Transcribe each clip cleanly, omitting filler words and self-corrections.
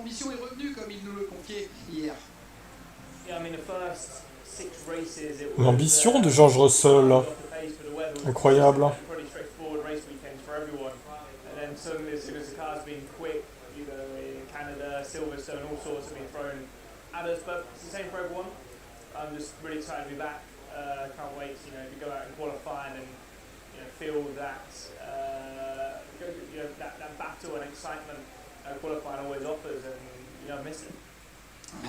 l'ambition est revenue comme il nous le confiait hier. L'ambition de George Russell. Incroyable. I'm just really excited to be back. Can't wait, to go out and qualify and feel that, that battle and excitement qualifying always offers, and I miss it.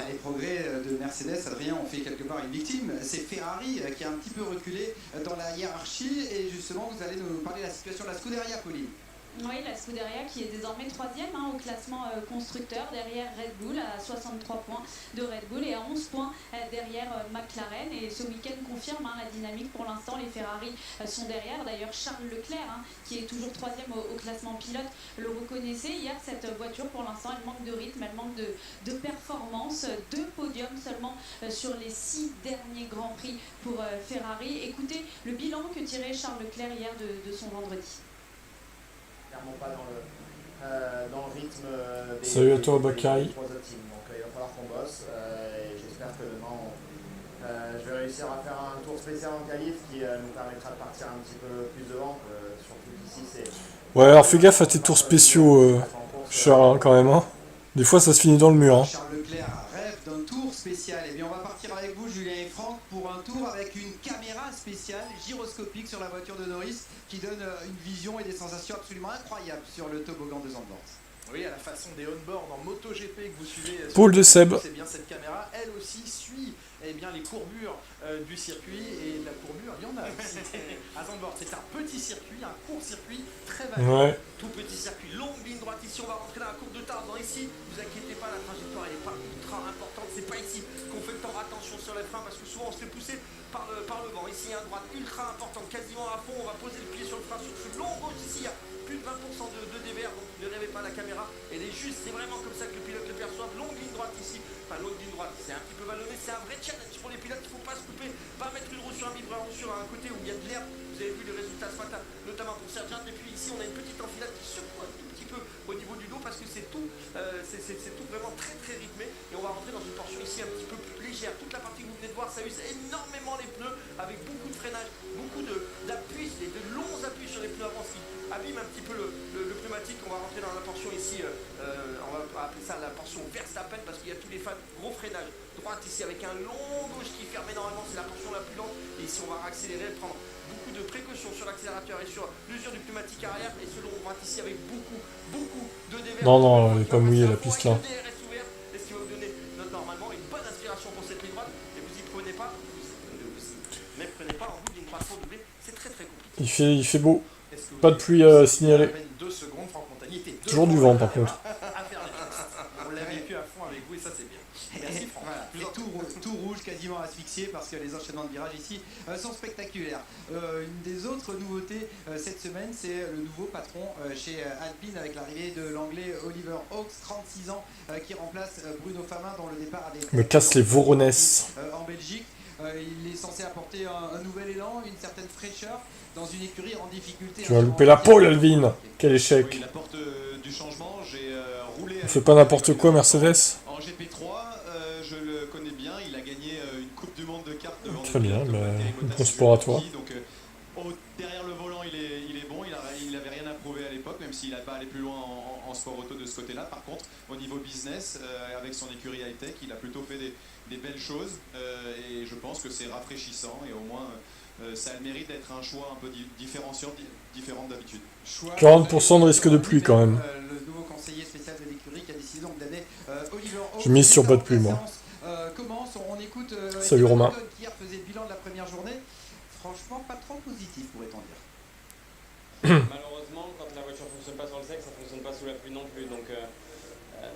Les progrès de Mercedes, Adrien, ont fait quelque part une victime. C'est Ferrari qui a un petit peu reculé dans la hiérarchie. Et justement, vous allez nous parler de la situation de la Scuderia, Pauline. Oui, la Scuderia qui est désormais 3e au classement constructeur derrière Red Bull à 63 points de Red Bull et à 11 points derrière McLaren. Et ce week-end confirme la dynamique. Pour l'instant, les Ferrari sont derrière. D'ailleurs, Charles Leclerc, qui est toujours 3e au classement pilote, le reconnaissait. Hier, cette voiture, pour l'instant, elle manque de rythme, elle manque de performance. 2 podiums seulement sur les 6 derniers Grands Prix pour Ferrari. Écoutez le bilan que tirait Charles Leclerc hier de son vendredi. Pas dans le rythme des salut à toi, Bakary. trois autres teams. Donc il va falloir qu'on bosse et j'espère que demain je vais réussir à faire un tour spécial en qualif qui nous permettra de partir un petit peu plus devant. Surtout qu'ici c'est... Ouais, alors fais gaffe à tes tours spéciaux, Charles, quand même. Des fois ça se finit dans le mur. Charles Leclerc rêve d'un tour spécial. Et bien on va partir avec vous, Julien et Franck, pour un tour avec une caméra spéciale gyroscopique sur la voiture de Norris qui donne une vision et des sensations absolument incroyables sur le toboggan de Zandvoort. Oui, à la façon des on-board en MotoGP que vous suivez. Paul de Seb. C'est bien cette caméra, elle aussi suit les courbures du circuit. Et la courbure, il y en a aussi à Zandvoort. C'est un petit circuit, un court circuit très valide. Ouais. Tout petit circuit, longue ligne droite. Ici, on va rentrer dans la courbe de Tarzan. Ici, vous inquiétez pas, la trajectoire, elle n'est pas ultra importante. C'est pas ici qu'on fait le temps. Attention sur les freins parce que souvent on se fait pousser par le vent. Ici, il y a une droite ultra importante, quasiment à fond. On va poser le pied sur le frein sur ce long gauche. Ici, il y a plus de 20% de dévers, donc ne rêvez pas, la caméra elle est juste, c'est vraiment comme ça que le pilote le perçoit. Longue ligne droite ici, enfin longue ligne droite, c'est un petit peu vallonné, c'est un vrai challenge pour les pilotes. Il ne faut pas se couper, pas mettre une roue sur un vibreur ou sur un côté où il y a de l'herbe. Vous avez vu les résultats ce matin, notamment pour Sergent. Et puis ici on a une petite enfilade qui secoue un tout petit peu au niveau du dos parce que c'est tout, c'est tout vraiment très très rythmé. Et on va rentrer dans une portion ici un petit peu plus légère. Toute la partie que vous venez de voir, ça use énormément les pneus avec beaucoup de freinage, beaucoup d'appui, de longs appuis sur les pneus avant qui abîme un petit peu le pneumatique. On va rentrer dans la portion ici, on va appeler ça la portion Verstappen parce qu'il y a tous les fans, gros freinage droite ici avec un long gauche qui ferme énormément, c'est la portion la plus lente. Et ici on va accélérer, prendre beaucoup de précautions sur l'accélérateur et sur l'usure du pneumatique arrière. Et ce long droite ici avec beaucoup de dévers. Non, elle est pas mouillée la piste là. Et ce qui va vous donner normalement une bonne inspiration pour cette ligne droite. Et vous y prenez pas, mais prenez pas en bout d'une droite pour doubler, c'est très très compliqué. Il fait beau. Pas de pluie signalée. Toujours du vent par contre. On l'a vécu à fond avec vous et ça c'est bien. Merci Franck. Voilà. Et tout rouge, quasiment asphyxié parce que les enchaînements de virages ici sont spectaculaires. Une des autres nouveautés cette semaine, c'est le nouveau patron chez Alpine avec l'arrivée de l'anglais Oliver Hawks, 36 ans, qui remplace Bruno Famin dont le départ avait Me casse les Voronezh. en Belgique. Il est censé apporter un nouvel élan, une certaine fraîcheur dans une écurie en difficulté. Tu vas louper la pole, Alvin. Quel échec. Oui, il apporte du changement. J'ai roulé. On fait pas n'importe quoi, Mercedes. En GP3, je le connais bien. Il a gagné une Coupe du Monde de kart devant. Très bien, bon sport à toi. Donc, derrière le volant, il est bon. Il n'avait rien à prouver à l'époque, même s'il n'a pas allé plus loin en sport auto de ce côté-là. Par contre, au niveau business, avec son écurie high-tech, il a plutôt fait des belles choses. Et je pense que c'est rafraîchissant et au moins. Ça a le mérite d'être un choix un peu différent d'habitude. 40% de risque de pluie quand même. Le nouveau conseiller spécial de l'écurie qui a décidé donc d'amener Oliver Hawks. Je mise sur pas de pluie moi. Commence, on écoute Salut Romain. Qui hier faisait le bilan de la première journée. Franchement, pas trop positif pourrait-on dire. Malheureusement, quand la voiture ne fonctionne pas sur le sec, ça ne fonctionne pas sous la pluie non plus. Donc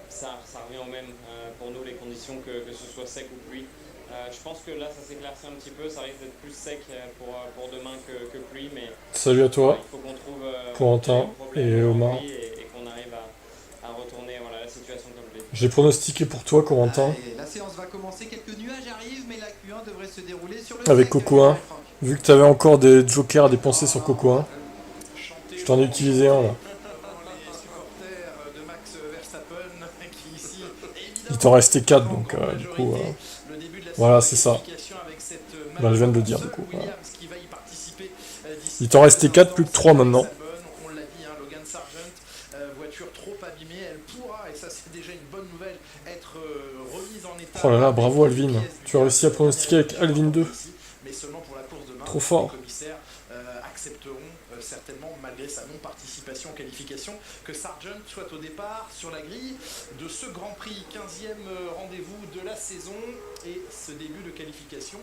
ça revient au même pour nous, les conditions, que ce soit sec ou pluie. Je pense que là ça s'éclaircit un petit peu, ça risque d'être plus sec pour demain que pluie, mais salut à toi, il faut qu'on trouve Corentin et Omar. Et qu'on arrive à retourner la situation comme je l'ai dit. J'ai pronostiqué pour toi, Corentin. Allez, la séance va commencer, quelques nuages arrivent, mais la Q1 devrait se dérouler sur le avec sec, Coco 1. Vu que tu avais encore des jokers à dépenser sur Coco 1, je t'en ai utilisé un là. Les supporters de Max Verstappen qualifie ici. Il t'en restait 4, donc du coup, voilà, c'est ça. Bah, je viens de le dire, du coup. Voilà. Il t'en restait 4, plus que 3 maintenant. On l'a dit, hein, Logan Sargent, voiture trop abîmée, elle pourra, et ça c'est déjà une bonne nouvelle, être remise en état. Oh là là, bravo Alvin. Tu as réussi à pronostiquer avec Alvin 2. Mais seulement pour la course de Trop fort. Les commissaires accepteront certainement, malgré sa non-participation en qualification, que Sargent soit au départ sur la grille de ce Grand Prix, 15e rendez-vous de la saison, et ce début de qualification.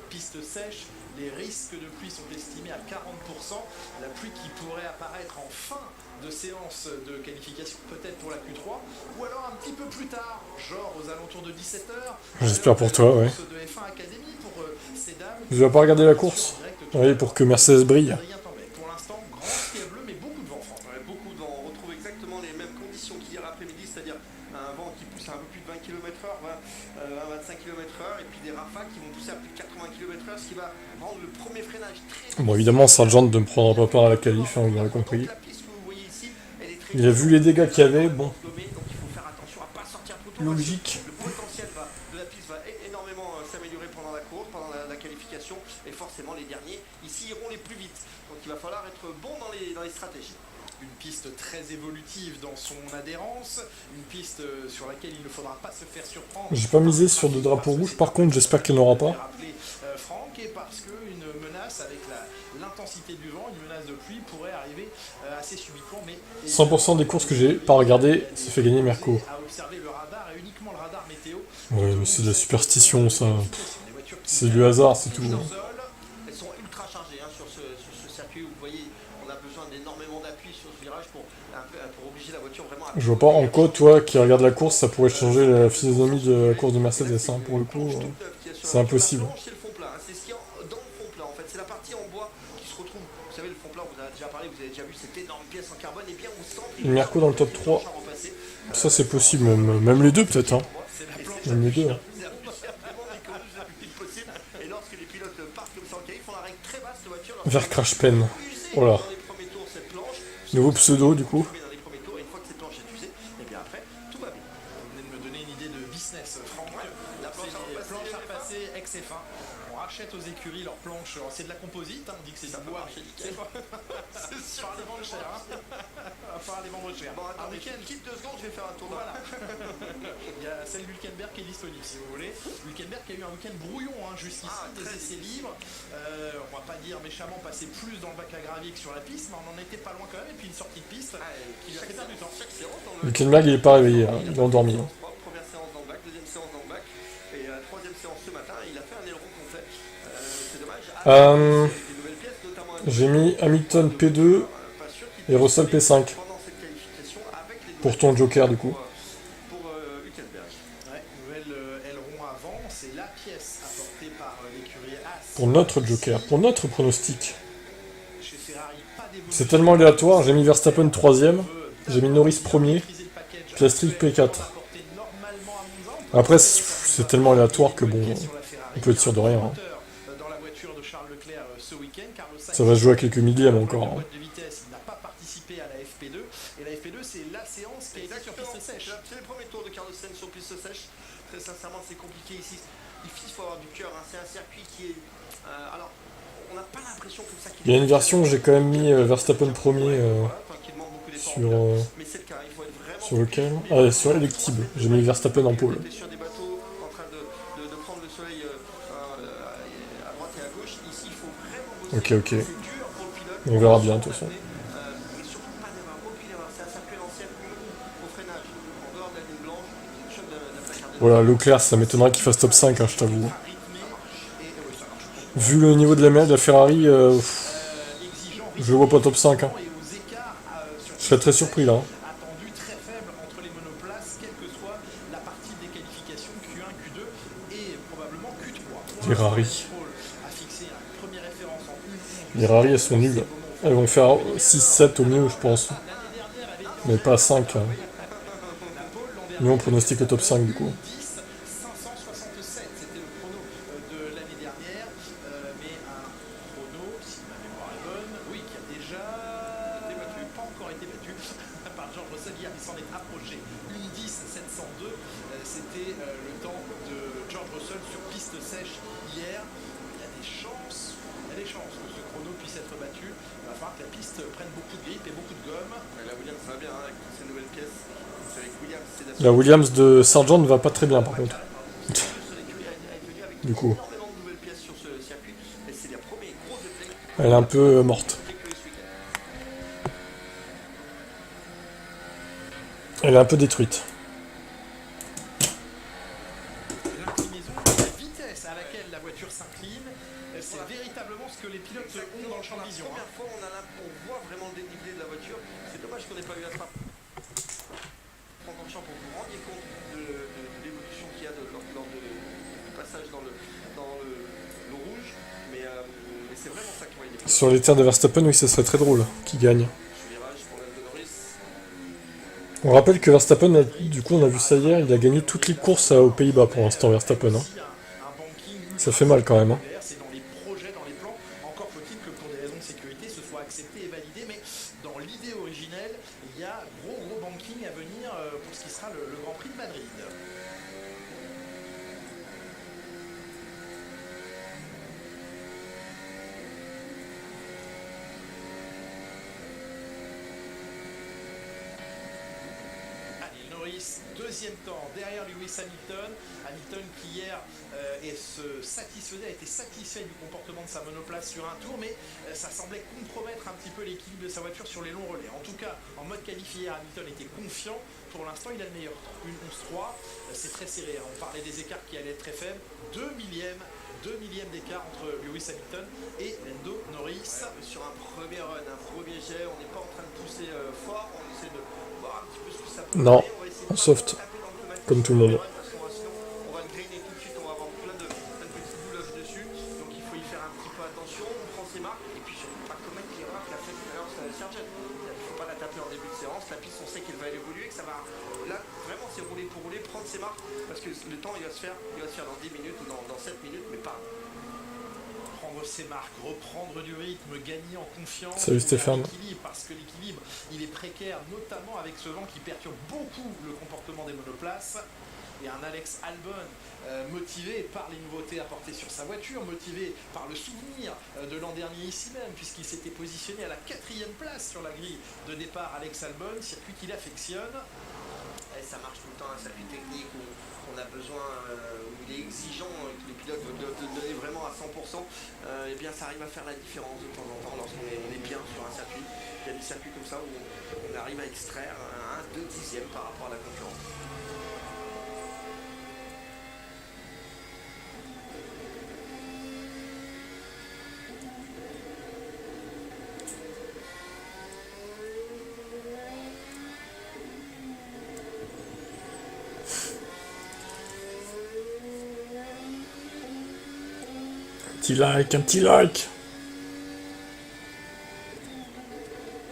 Piste sèche, les risques de pluie sont estimés à 40%, la pluie qui pourrait apparaître en fin de séance de qualification, peut-être pour la Q3, ou alors un petit peu plus tard, genre aux alentours de 17h. J'espère pour toi, ouais. De F1 Academy pour ces dames. Tu vas pas regarder la course? Oui, pour que Mercedes brille. Pour l'instant, grand ciel bleu, mais beaucoup de vent, Franck. Beaucoup de vent. On retrouve exactement les mêmes conditions qu'hier après-midi, c'est-à-dire un vent qui pousse à un peu plus de 20 km/h, 25 km/h, et puis des rafales qui vont pousser à plus de 80 km/h, ce qui va rendre le premier freinage très... Bon, évidemment, Sargent ne prendra pas part à la qualif, hein, vous l'aurez compris. Il a vu les dégâts qu'il y avait, bon. Donc il faut faire attention à pas sortir trop tôt. Logique. Le potentiel de la piste va énormément s'améliorer pendant la course, pendant la qualification, et forcément les derniers ici iront les plus vite. Donc il va falloir être bon dans les stratégies. Une piste très évolutive dans son adhérence, une piste sur laquelle il ne faudra pas se faire surprendre. J'ai pas misé sur de drapeaux rouges, par contre, j'espère qu'il n'y en aura pas. Franck, et parce qu'une menace avec l'intensité du vent, une menace de pluie pourrait arriver assez subitement, mais 100% des courses que j'ai pas regardées, ça fait gagner Merco. à observer le radar et uniquement le radar météo. Ouais, mais c'est de la superstition, ça. C'est du hasard, c'est tout. Elles sont ultra chargées sur ce circuit où vous voyez on a besoin d'énormément d'appui sur ce virage pour obliger la voiture vraiment à... Je vois pas en quoi, toi, qui regarde la course, ça pourrait changer la physionomie de la course de Mercedes, hein, pour le coup. C'est impossible. C'est le fond plat, c'est ce qu'il y a dans le fond plat en fait, c'est la partie en bois qui se retrouve. Vous savez, le fond plat, on vous en a déjà parlé, vous avez déjà vu cette énorme pièce en carbone, et bien au centre... Merco dans le top 3, ça c'est possible, même les deux peut-être, hein. Même les deux. Hein. Et lorsque les pilotes partent comme ça en qualif, ils font la règle très basse de voiture. Vers Crash Pen. Voilà. Nouveau pseudo du coup. Dans les premiers tours, et une fois que cette planche est usée, et bien après, tout va bien. Vous venez de me donner une idée de business, Franck. La planche à repasser ex-F1. On rachète aux écuries leurs planches. C'est de la composite, hein, on dit que c'est du bois. C'est pas les vendre cher. Pas les vendre cher. Bon, attends, week-end. quitte 2 secondes, je vais faire un tour. Voilà. Il y a celle Hülkenberg qui est disponible si vous voulez. Hülkenberg qui a eu un week-end brouillon jusqu'ici, des essais libres. On va pas dire méchamment passer plus dans le bac à gravier que sur la piste, mais on en était pas loin quand même. Et puis une sortie de piste qui lui a fait perdre du temps. Hülkenberg il est pas réveillé, hein. Il est endormi. Hein. Première séance dans le bac, deuxième séance dans le bac, et troisième séance ce matin, il a fait un aileron complet. C'est dommage. Des nouvelles pièces, notamment J'ai mis Hamilton P2 et Russell P5 pour ton Joker du coup. Pour Hülkenberg. Ouais, nouvelle aileron avant, c'est la pièce apportée par l'écurie As. Pour notre Joker, pour notre pronostic. Chez Ferrari, pas d'évolution. C'est tellement aléatoire, j'ai mis Verstappen 3ème, j'ai mis Norris 1er, Piastri P4. Après, c'est tellement aléatoire que bon, on peut être sûr de rien. Hein. Ça va se jouer à quelques millièmes encore. Hein. Il n'a pas participé à la FP2, et la FP2 c'est la séance qui a été sur piste sèche. C'est le premier tour de Carlos Sainz sur piste sèche. Très sincèrement, c'est compliqué ici. Il faut avoir du cœur. C'est un circuit qui est. Alors, on n'a pas l'impression que ça. Il y a une version où j'ai quand même mis Verstappen 1er sur lequel sur électible. J'ai mis Verstappen en pôle. Sur des bateaux en train de prendre le soleil à droite et à gauche. Ici, il faut vraiment bosser. Ok. C'est dur pour le pilote. On verra bien de toute façon. Et surtout pas d'erreur. Aucune erreur. C'est un circuit ancien au freinage. En dehors de la ligne blanche, choc de la placarde. Voilà, Leclerc, ça m'étonnerait qu'il fasse top 5, hein, je t'avoue. Vu le niveau de la Ferrari, je le vois pas top 5. Hein. Je serais très surpris là. Hein. Attendu très faible entre les monoplaces, quelle que soit la partie des qualifications Q1, Q2 et probablement Q3. Ferrari. A fixé une première référence en 1. Les Ferrari, elles sont nulles. Elles vont faire 6-7 au mieux, je pense. Mais pas 5. Hein. Nous, on pronostique le top 5 du coup. 567, c'était le chrono de l'année dernière, mais un chrono, si ma mémoire est bonne, oui, qui a déjà pas encore été battu par George Russell hier, il s'en est approché. Une 10 702 c'était le temps de George Russell sur piste sèche hier. Il y a des chances que ce chrono puisse être battu. Il va falloir que la piste prenne beaucoup de grip et beaucoup de gomme. La Williams ça va bien avec toutes ces nouvelles pièces. C'est avec Williams, c'est La Williams de Sargent ne va pas très bien par contre. Du coup, énormément de nouvelles pièces sur ce circuit et c'est la première grosse déplay elle est un peu morte. Elle est un peu détruite. L'inclinaison, la vitesse à laquelle la voiture s'incline, c'est véritablement ce que les pilotes ont dans le champ de vision. La première fois, on voit vraiment le dénivelé de la voiture. C'est dommage qu'on n'ait pas eu à prendre dans le champ pour vous rendre compte de l'évolution qu'il y a lors du passage dans le rouge. Mais c'est vraiment ça qui va être Sur les terres de Verstappen, oui, ce serait très drôle qu'il gagne. virage pour Lando Norris. On rappelle que Verstappen, du coup on a vu ça hier, il a gagné toutes les courses aux Pays-Bas pour l'instant, Verstappen. Hein. Ça fait mal quand même. Hein. C'est dans les projets, dans les plans. Encore faut-il que pour des raisons de sécurité, ce soit accepté et validé. Mais dans l'idée originelle, il y a gros banking à venir pour ce qui sera le Grand Prix de Madrid. Norris, deuxième temps, derrière Lewis Hamilton. Hamilton qui hier a été satisfait du comportement de sa monoplace sur un tour, mais ça semblait compromettre un petit peu l'équilibre de sa voiture sur les longs relais. En tout cas, en mode qualifié, Hamilton était confiant. Pour l'instant, il a le meilleur temps. Une 11-3, c'est très serré. Hein. On parlait des écarts qui allaient être très faibles. 2 millièmes d'écart entre Lewis Hamilton et Lando Norris. Ouais, sur un premier run, un premier jet, on n'est pas en train de pousser fort, on essaie de voir un petit peu ce que ça peut Non, donner. On va essayer de soft, taper dans le pneumatique comme tout le monde. parce que sinon on va le grainer tout de suite, on va avoir plein de petites bouloches dessus, donc il faut y faire un petit peu attention, on prend ses marques, et puis surtout pas commettre l'erreur qu'a fait tout à l'heure Sargent. Il ne faut pas la taper en début de séance, la piste on sait qu'elle va évoluer, que ça va, là vraiment c'est rouler pour rouler, prendre ses marques, parce que le temps il va se faire dans 10 minutes ou dans 7 minutes, mais pas. Prendre ses marques, reprendre du rythme, gagner en confiance. Salut Stéphane. Parce que l'équilibre, il est précaire, notamment avec ce vent qui perturbe beaucoup le comportement des monoplaces. Et un Alex Albon motivé par les nouveautés apportées sur sa voiture, motivé par le souvenir de l'an dernier ici même, puisqu'il s'était positionné à la 4e place sur la grille de départ. Alex Albon, circuit qu'il affectionne. Et ça marche tout le temps, un circuit technique où on a besoin, où il est exigeant, que les pilotes doivent donner vraiment à 100%, et bien ça arrive à faire la différence de temps en temps lorsqu'on est bien sur un circuit. Il y a des circuits comme ça où on arrive à extraire 1-2 dixièmes par rapport à la concurrence. Un petit like.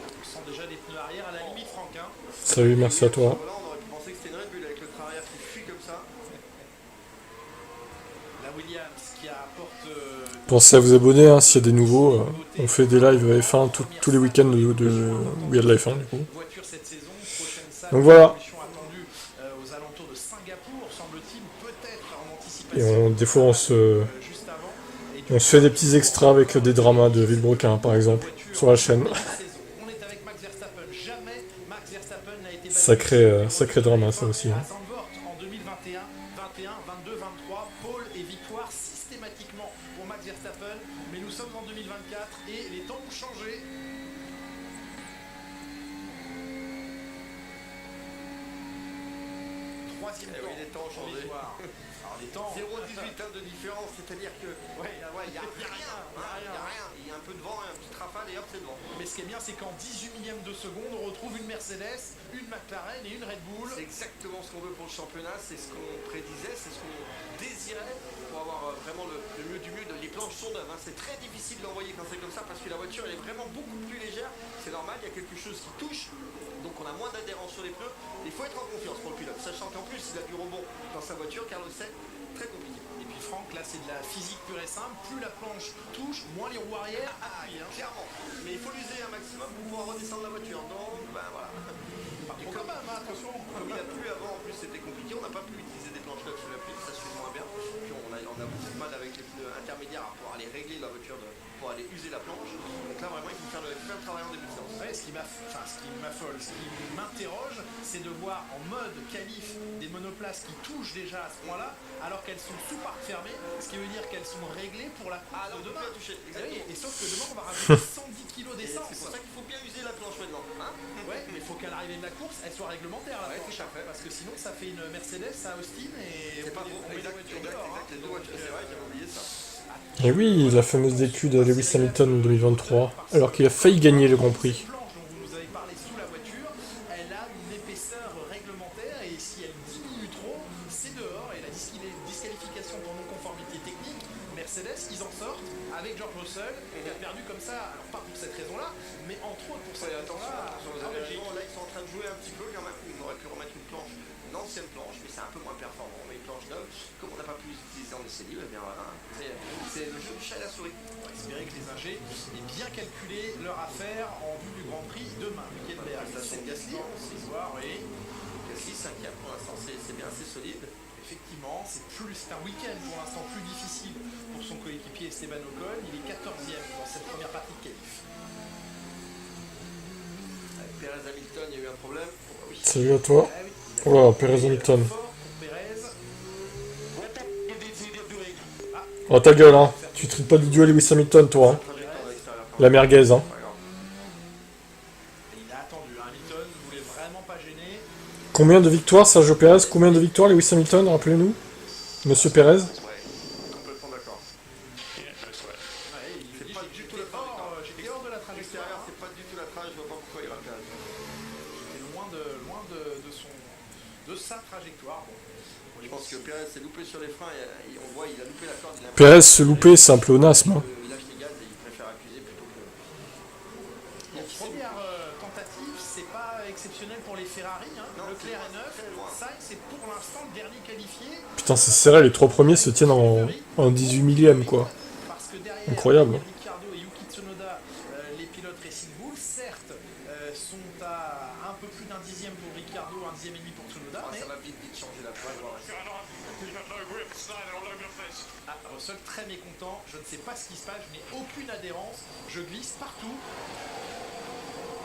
On sent déjà des pneus arrière à la limite, Franck. Hein. Salut, merci à toi. Voilà, on aurait pu penser que c'était une Red Bull avec le train arrière qui fuit comme ça. La Williams qui apporte... Pensez à vous abonner hein, s'il y a des nouveaux. On fait des lives F1 tous les week-ends où il y a de la F1 du coup. Voiture cette saison, prochaine salle Donc voilà. attendue aux alentours de Singapour, semble-t-il, peut-être en Et anticipation. des fois Juste avant. Et on se fait des petits extras avec des dramas de Villebrequin par exemple sur la chaîne. on est avec Max Verstappen. Jamais Max Verstappen n'a été battu. Sacré drama ça aussi. Hein. À Zandvoort en 2021, 21, 22, 23, pole et victoire systématiquement pour Max Verstappen. Mais nous sommes en 2024 et les temps ont changé. Troisième Eh oui, les temps ont pour changé. victoire. Alors les temps... 0,18 de différence, c'est-à-dire que il n'y a rien. Il y a un peu de vent et un petit rafale et hop c'est devant. Mais ce qui est bien, c'est qu'en 18 millièmes de seconde, on retrouve une Mercedes, une McLaren et une Red Bull. C'est exactement ce qu'on veut pour le championnat, c'est ce qu'on prédisait, c'est ce qu'on désirait pour avoir vraiment le mieux du mieux. Les planches sont neuves, hein. C'est très difficile d'envoyer quand c'est comme ça parce que la voiture elle est vraiment beaucoup plus légère. C'est normal, il y a quelque chose qui touche, donc on a moins d'adhérence sur les pneus. Il faut être en confiance pour le pilote, sachant qu'en plus il a du rebond dans sa voiture, Carlos Sainz, très compliqué. Et puis Franck, là c'est de la physique pure et simple, plus la planche touche, moins les roues arrière appuient. Hein. Clairement, mais il faut l'user un maximum pour pouvoir redescendre la voiture. Donc, ben voilà. Pas trop quand même, hein, attention. Comme il a plu avant, en plus c'était compliqué, on n'a pas pu utiliser aller user la planche. Donc là vraiment il faut faire le travail en début de séance. Ouais, ce qui m'affole, ce qui m'interroge, c'est de voir en mode qualif des monoplaces qui touchent déjà à ce point-là, alors qu'elles sont sous parc fermé, ce qui veut dire qu'elles sont réglées pour la course de demain. Toucher, Oui, et sauf que demain on va rajouter 110 kg d'essence. C'est pour ça qu'il faut bien user la planche maintenant. Hein Ouais, mais il faut qu'à l'arrivée de la course, elle soit réglementaire la planche, parce que sinon ça fait une Mercedes à Austin et c'est pas on bon, met la voiture dehors. les deux voitures, c'est vrai, j'avais oublié ça. Et oui, la fameuse étude de Lewis Hamilton en 2023, alors qu'il a failli gagner le Grand Prix. Cette planche dont vous nous avez parlé sous la voiture, elle a une épaisseur réglementaire et si elle diminue trop, c'est dehors et la disqualification pour non-conformité technique, Mercedes, ils en sortent avec George Russell qui a perdu comme ça, alors pas pour cette raison-là, mais entre autres pour cette raison-là. Attention, vous avez raison, là ils sont en train de jouer un petit peu quand même. On aurait pu remettre une ancienne planche, mais c'est un peu moins performant. On met une planche neuve, comme on n'a pas pu l'utiliser en essai libre, eh bien voilà, c'est le jeu du chat et la souris. On va espérer que les ingés aient bien calculé leur affaire en vue du Grand Prix demain. Hülkenberg, Ça c'est Gasly, ce soir, oui. Gasly 5ème pour l'instant, c'est bien, c'est solide. Effectivement, c'est un week-end pour l'instant plus difficile pour son coéquipier Esteban Ocon. Il est 14e dans cette première partie de qualif. Avec Perez Hamilton, il y a eu un problème. Oui. Salut à toi. Ah oui, Oh, Perez Hamilton. fort pour Perez. Oh ta gueule, hein. Tu traites pas d'idiot Lewis Hamilton, toi. Hein. La merguez, hein. Et il a attendu. Hamilton ne voulait vraiment pas gêner. Combien de victoires, Sergio Perez? Combien de victoires, Lewis Hamilton? Rappelez-nous. Monsieur Perez. Complètement d'accord. Ouais, il C'est dit, pas du tout la trajectoire. j'étais hors de la trajectoire. L'extérieur, c'est pas du tout la trajectoire, je vois pas pourquoi il rappelle. J'étais loin de sa trajectoire. Bon. Je pense que Perez s'est loupé sur les freins et on voit il a loupé la corde. Perez se louper, c'est un pléonasme. Hein. Il lâche les gaz et il préfère accuser plutôt que. Donc, première tentative, c'est pas exceptionnel pour les Ferrari. Hein. Non, Leclerc est très 9. loin. Sainz c'est pour l'instant le dernier qualifié. Putain, c'est serré, les trois premiers se tiennent en 18 millième, quoi. Parce que derrière, Incroyable. Ricciardo et Yuki Tsunoda, les pilotes Racing Bull, certes, sont à un peu plus d'un dixième pour Ricciardo, un dixième et demi pour Tsunoda. Ah, Mais ça va vite changer la pointe. Russell très mécontent. Je ne sais pas ce qui se passe, je n'ai aucune adhérence. Je glisse partout.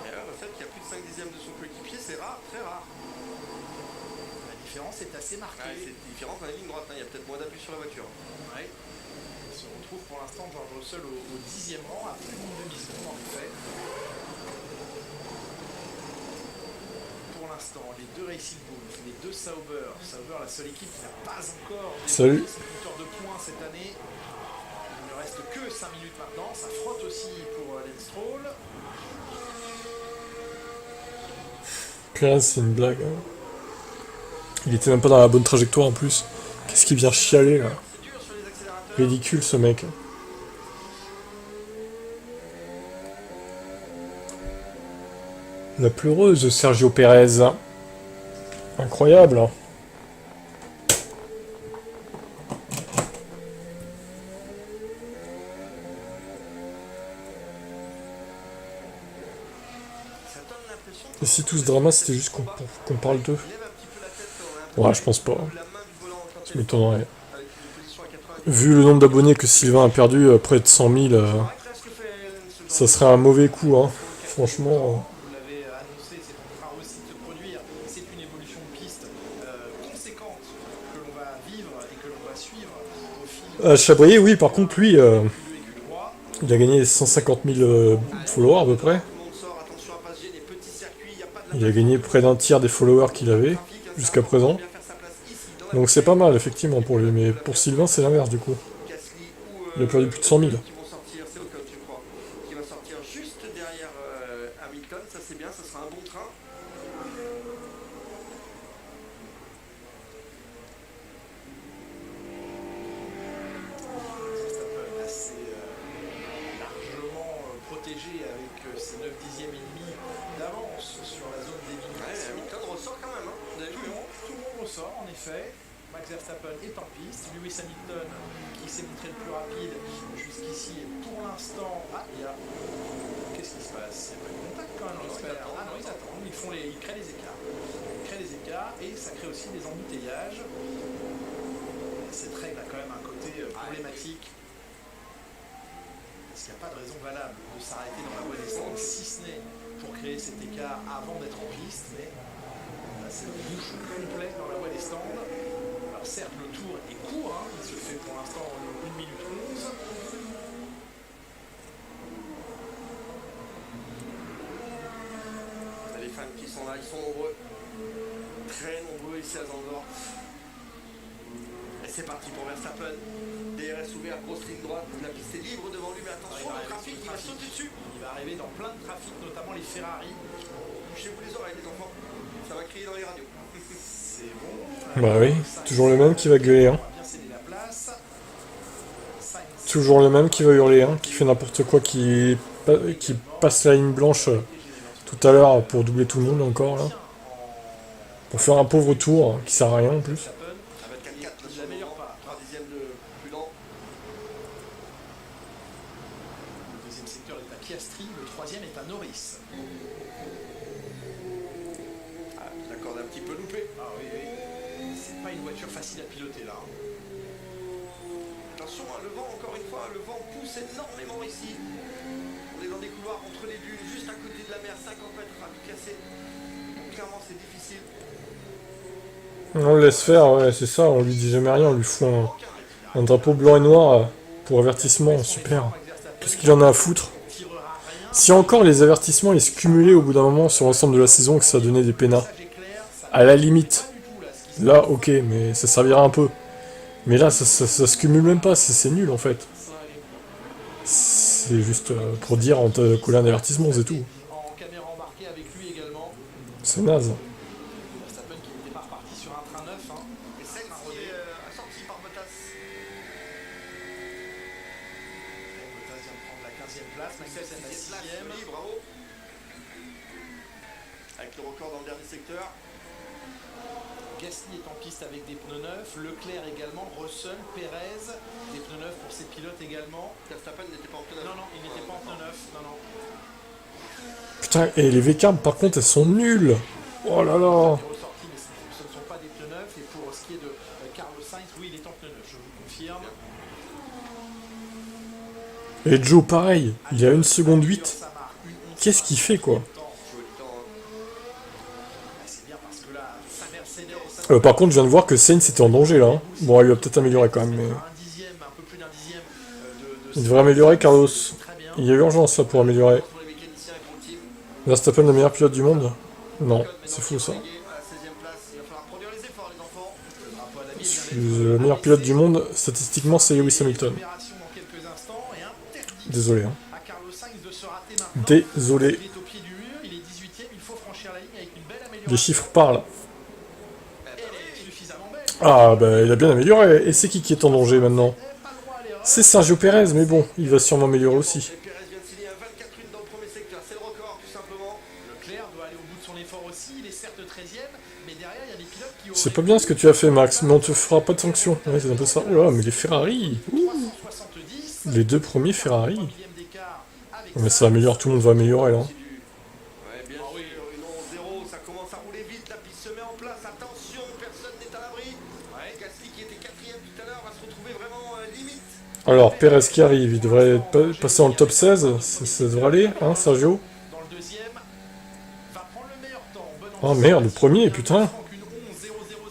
Et là, le fait qu'il y a plus de 5 dixièmes de son coéquipier, c'est rare, très rare. La différence est assez marquée. Ouais, c'est différent dans la ligne droite, hein. Il y a peut-être moins d'appui sur la voiture. Ouais. Il se retrouve pour l'instant George Russell au 10e rang, à plus d'une demi-seconde en effet. Pour l'instant, les deux Racing Bulls, les deux Sauber, la seule équipe qui n'a pas encore Salut. son compteur de points cette année. Il ne reste que 5 minutes maintenant, ça frotte aussi pour Lance Stroll. Perez, c'est une blague. Hein. Il était même pas dans la bonne trajectoire en plus. Qu'est-ce qu'il vient chialer, là? C'est dur sur les accélérateurs. Ridicule, ce mec. La pleureuse, Sergio Perez. Incroyable. Hein. Ça donne l'impression Et si tout ce drama, c'était juste qu'on parle d'eux? qu'il lève un petit peu la tête quand on a Ouais, je pense pas. la main du volant quand Ça elle est m'étonnerait. avec une position à 90. Vu le nombre d'abonnés que Sylvain a perdu, près de 100 000, Presque fait ce ça serait un mauvais coup. Hein. Franchement. Vous l'avez annoncé, c'est en train aussi de se produire. C'est une évolution de piste conséquente que l'on va vivre et que l'on va suivre au fil Chabrier, oui, par contre, lui, Q2 et Q3. il a gagné 150 000 followers à peu près. Tout le monde sort, attention à pas se gêner, petit circuit, il n'y a pas de Il a gagné près d'un tiers des followers qu'il avait jusqu'à présent. bien faire sa place ici, dans la Donc c'est pas mal, effectivement, pour lui. Mais pour Sylvain, c'est l'inverse, du coup. Gasly ou, Il a perdu plus de 100 000. qui vont sortir, c'est Ocon, je crois, qui va sortir juste derrière Hamilton, ça c'est bien, ça sera un bon train. Verstappen assez largement protégé avec ses 9 dixièmes et demi d'avance sur la zone Ouais, d'élimination. Hamilton ressort quand même, hein. Vous avez vu, hein. Tout le monde ressort en effet. Max Verstappen est en piste. Lewis Hamilton, qui s'est montré le plus rapide jusqu'ici, est pour l'instant. Ah, il y a. Qu'est-ce qui se passe? Il n'y a pas de contact quand même, Non, j'espère. ils attendent. Ah non, ils attendent. Ils créent les écarts. Ils créent les écarts et ça crée aussi des embouteillages. Cette règle a quand même un côté problématique. Parce parce qu'il n'y a pas de raison valable de s'arrêter dans la voie des stands, si ce n'est pour créer cet écart avant d'être en piste, mais là, c'est le bouchon complet dans la voie des stands. Alors certes, le tour est court, hein, il se fait pour l'instant en 1 minute 11. Les fans qui sont là, ils sont nombreux. Très nombreux ici à Zandvoort. Et c'est parti pour Verstappen. DRS ouvert, grosse ligne droite. La piste est libre devant lui, mais attention, le trafic, il va sauter dessus. Il va arriver dans plein de trafic, notamment les Ferrari. Bouchez-vous les oreilles, les enfants. Ça va crier dans les radios. C'est bon. Bah oui, toujours le même qui va gueuler, hein. On va bien céder la place. Toujours le même qui va hurler, hein, qui fait n'importe quoi, qui passe la ligne blanche tout à l'heure pour doubler tout le monde encore, là. Pour faire un pauvre tour, qui sert à rien en plus. Ça va être 4-4, Il l'améliore pas. 3 dixièmes de prudent. Le deuxième secteur est à Piastri, le troisième est à Norris. Ah, la corde un petit peu loupée. Ah oui, oui. C'est pas une voiture facile à piloter là. Attention, hein, le vent, encore une fois, le vent pousse énormément ici. On est dans des couloirs entre les dunes, juste à côté de la mer, 50 mètres à vie cassée. Donc clairement, c'est difficile. On le laisse faire, ouais, c'est ça, on lui dit jamais rien, on lui fout un drapeau blanc et noir pour avertissement, super. Qu'est-ce qu'il en a à foutre? Si encore les avertissements ils se cumulaient au bout d'un moment sur l'ensemble de la saison que ça donnait des pénats, à la limite, là ok, mais ça servira un peu. Mais là ça se cumule même pas, c'est nul en fait. C'est juste pour dire on t'a collé un avertissement, c'est tout. En caméra embarquée avec lui également. C'est naze. Verstappen qui n'était pas reparti sur un train neuf. Hein. Et celle qui est assortie par Bottas. Bottas vient de prendre la 15e place, Magnussen la 6e. Oui, bravo. Avec le record dans le dernier secteur. Gasly est en piste avec des pneus neufs, Leclerc également, Russell, Perez, des pneus neufs pour ses pilotes également. Verstappen n'était pas en pneu neuf. Non, non, il n'était pas en pneu neuf, non, non. Putain, et les V-carbs par contre elles sont nulles. Oh là là. Il est ressorti, mais ce ne sont pas des pneus neufs. Et pour ce qui est de Carlos Sainz, oui, il est en pneu neuf, je vous confirme. Et Joe pareil, il est à 1 seconde 8. Ça marque une 11. Qu'est-ce qu'il fait quoi? Joli temps, hein. C'est bien parce que là, sa Mercedes, Par contre je viens de voir que Sainz était en danger là. Hein. Bon elle lui a peut-être amélioré quand même, mais... un dixième, un peu plus d'un dixième de Il devrait améliorer Carlos. très bien. Il y a urgence là pour améliorer. Pour les mécaniciens et pour le team. Verstappen le meilleur pilote du monde? Non, c'est fou ça. À la 16e place, il va falloir produire les efforts, les enfants. Le drapeau à David vient d'être Le meilleur pilote du monde, statistiquement, c'est Lewis Hamilton. opération dans quelques instants et interdit Désolé. Hein. à Carlos Sainz de se rater maintenant. Désolé. Il est au pied du mur, il est 18e, il faut franchir la ligne avec une belle amélioration. Les chiffres parlent. Elle est suffisamment belle. Ah bah il a bien amélioré. Et c'est qui est en danger maintenant? Pas le droit à l'erreur. C'est Sergio Perez, mais bon, il va sûrement améliorer aussi. Et Perez vient de signer un 24-1 dans le premier secteur. C'est le record, tout simplement. Leclerc doit aller au bout de son effort aussi, il est certes 13e, mais derrière il y a des pilotes qui C'est pas bien ce que tu as fait, Max, mais on te fera pas de sanction. Ouais, c'est un peu ça. Oh là, mais les Ferrari, 370, les deux premiers Ferrari. 3 millièmes d'écart avec Mais ça améliore, tout le monde va améliorer là. Ouais, bien sûr, une 11-0, ça commence à rouler vite, la piste se met en place, attention, personne n'est à l'abri. Ouais, Gasly qui était 4e tout à l'heure va se retrouver vraiment limite. Alors, Perez qui arrive, il devrait passer dans le top 16, ça devrait aller, hein, Sergio? dans le deuxième, va prendre le meilleur temps. Bonne Oh merde, le premier, putain.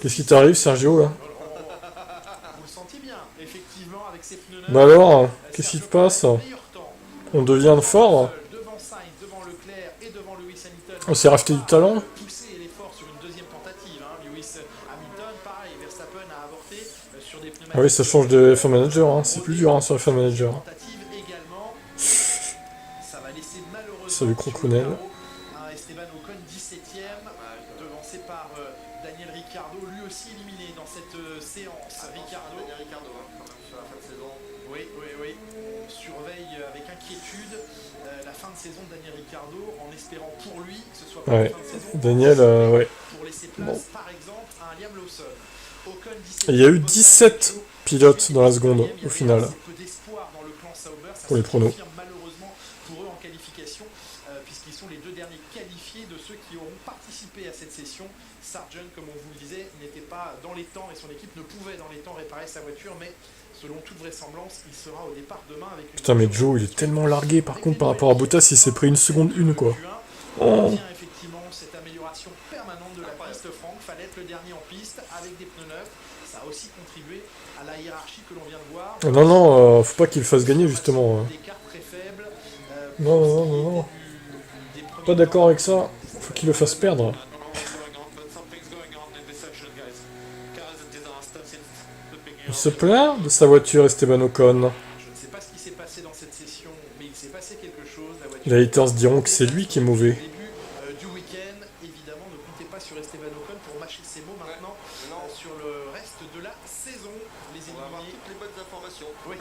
Qu'est-ce qui t'arrive, Sergio, là? Vous le sentiez bien, effectivement, avec ses pneus neufs. Bah alors, qu'est-ce qui te passe? Meilleur temps. On devient fort? Devant Sainz, devant Leclerc et devant Lewis Hamilton. On s'est racheté du talent? Pousser l'effort sur une deuxième tentative. Hein. Lewis Hamilton, pareil, Verstappen a avorté sur des pneus. Ah oui, ça change de F1 Manager, hein. C'est plus dur hein, sur F1 Manager. Tentative également. Ça va laisser malheureusement. Salut Crocounel. Esteban Ocon 17e, devancé par Daniel Ricciardo, lui aussi éliminé dans cette séance. Ricciardo. Daniel Ricciardo, hein, quand même sur la fin de saison. Oui, oui, oui. On surveille avec inquiétude la fin de saison de Daniel Ricciardo en espérant pour lui que ce soit pour Ouais, la fin de saison. Daniel, ouais. Pour laisser place, par exemple, à un Liam Lawson. Ocon 17e, Il y a eu 17 pilotes dans la seconde, au final. peu d'espoir dans le clan Sauber, ça Pour les se pronos. confirme malheureusement pour eux en qualification, puisqu'ils sont les deux derniers qualifiés de ceux qui qui auront participé à cette session. Sargent, comme on vous le disait, n'était pas dans les temps et son équipe ne pouvait dans les temps réparer sa voiture, mais selon toute vraisemblance, il sera au départ demain avec une Putain, mais Joe, il est tellement largué par contre par rapport à Bottas, il s'est pris une seconde une quoi. On tient effectivement cette amélioration permanente de la piste, Franck. Fallait être le dernier en piste avec des pneus neufs. Ça a aussi contribué à la hiérarchie que l'on vient de voir. Non, non, faut pas qu'il le fasse gagner justement. D'écart très faible. Non, non, non, non. Pas d'accord avec ça, faut qu'il le fasse perdre. Il se plaint de sa voiture, Esteban Ocon. Je ne sais pas ce qui s'est passé dans cette session, mais il s'est passé quelque chose. La voiture Les haters diront que c'est lui qui est mauvais. au début du week-end, évidemment, ne comptez pas sur Esteban Ocon pour mâcher ses mots maintenant sur le reste de la saison. Les On va avoir éliminés, toutes les bonnes informations. oui.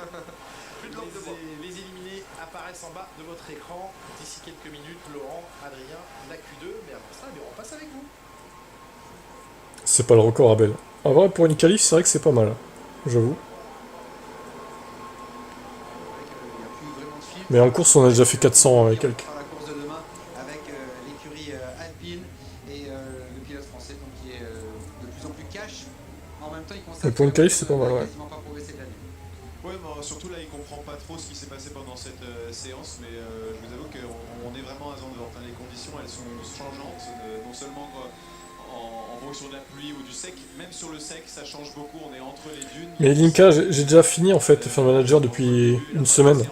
Plus de langue de bois. les éliminés apparaissent en bas de votre écran. D'ici quelques minutes, Laurent, Adrien, la Q2. Mais avant ça, on passe avec vous. C'est pas le record, Abel. En vrai, pour une qualif, c'est vrai que c'est pas mal. J'avoue. Mais en course, on a déjà fait 400 et quelques. La course de demain avec l'écurie Alpine et le pilote français donc, qui est de plus en plus cash. En même temps, il constate Mais pour une qualif, c'est pas mal, ouais. quasiment pas progressé de l'année. Ouais, mais surtout là, il comprend pas trop ce qui s'est passé pendant cette séance, mais je vous avoue qu'on est vraiment à Zandvoort. Hein. Les conditions, elles sont changeantes, non seulement en fonction de la pluie ou du sec, même sur le sec, ça change beaucoup. On est entre les dunes. Mais Linka, j'ai déjà fini en fait, F1 Manager depuis une semaine,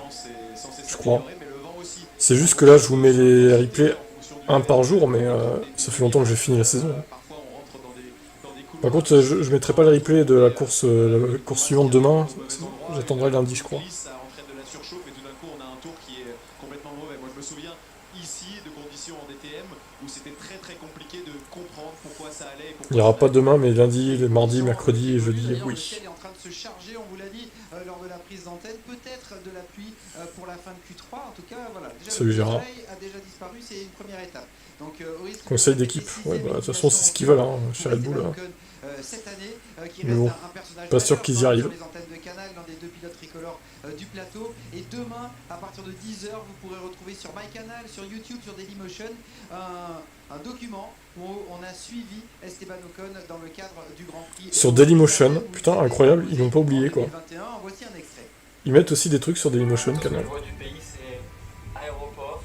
je crois. C'est juste que là, je vous mets les replays un par jour, mais ça fait longtemps que j'ai fini la saison. Par contre, je mettrai pas le replay de la course suivante demain. J'attendrai lundi, je crois. Ça entraîne de la surchauffe et tout d'un coup on a un tour qui est complètement mauvais. Moi je me souviens ici de conditions en DTM où c'était très compliqué de comprendre pourquoi ça allait. Il n'y aura pas demain, mais lundi, mardi, mercredi et jeudi, D'ailleurs, oui. Le ciel est en train de se charger, on vous l'a dit lors de la prise d'antenne. Peut-être de la pluie pour la fin de Q3. En tout cas, voilà. Déjà, Salut, le Gérard. soleil a déjà disparu, c'est une première étape. Donc, au risque Conseil de d'équipe. répéter Ouais, sixième bah, de toute façon, c'est ce qu'ils veulent, hein, chez Red Bull. Esteban Hein. Ocon, cette année, qui Mais reste bon, un personnage pas sûr majeur qu'ils y sur arrivent. les antennes de Canal, l'un des deux pilotes tricolores du plateau. Et demain, à partir de 10h, vous pourrez retrouver sur MyCanal, sur YouTube, sur Dailymotion, un document où on a suivi Esteban Ocon dans le cadre du Grand Prix. Sur Dailymotion, putain, incroyable, ils l'ont pas oublié, quoi. 2021. Voici un extrait. Ils mettent aussi des trucs sur Dailymotion, Canal. La voie du pays, c'est aéroport,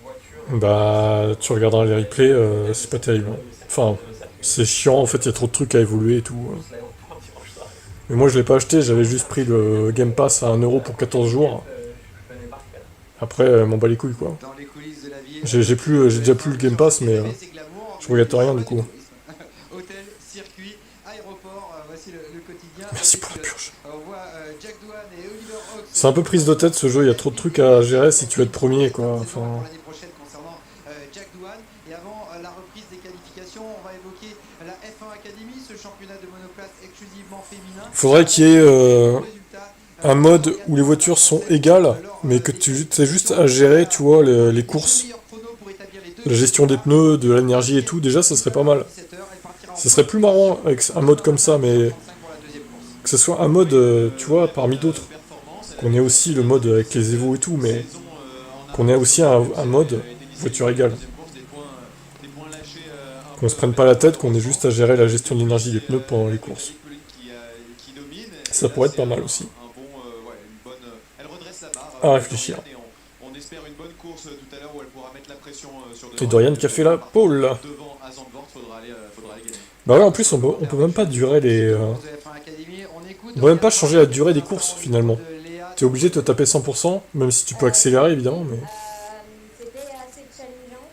voiture. Bah, tu regarderas les replays, c'est pas terrible. Hein. Enfin, c'est chiant, en fait, il y a trop de trucs à évoluer et tout. L'aéroport dimanche soir. Mais moi, je l'ai pas acheté, j'avais juste pris le Game Pass à 1 € pour 14 jours. Je connais par cœur. Après, m'en bats les couilles, quoi. Dans les coulisses de la vie. J'ai déjà plus le Game Pass, mais je regrette rien, du coup. Hôtel, circuit, aéroport, voici le quotidien. Merci pour la purge. On voit Jack Doohan et Oliver Hawks. C'est un peu prise de tête, ce jeu, il y a trop de trucs à gérer si tu veux être premier, quoi. Pour Enfin, l'année prochaine concernant Jack Doohan. Et avant la reprise des qualifications, on va évoquer la F1 Academy, ce championnat de monoplace exclusivement féminin. faudrait qu'il y ait un mode où les voitures sont égales, mais que tu aies juste à gérer, tu vois, les courses. La gestion des pneus, de l'énergie et tout, déjà, ça serait pas mal. Ça serait plus marrant avec un mode comme ça, mais que ce soit un mode, tu vois, parmi d'autres. Qu'on ait aussi le mode avec les évos et tout, mais qu'on ait aussi un mode voiture égale. Qu'on se prenne pas la tête, qu'on ait juste à gérer la gestion de l'énergie des pneus pendant les courses. Ça pourrait être pas mal aussi. À réfléchir. On espère une bonne course tout à l'heure où elle pourra mettre la pression sur Et Dorian qui a fait la pole. devant à Zandvoort, faudra aller gagner. Bah ouais, en plus, on peut même pas durer les... On peut même pas changer la durée des courses, finalement. T'es obligé de te taper 100%, même si tu peux accélérer, évidemment, mais... C'était assez challengeant,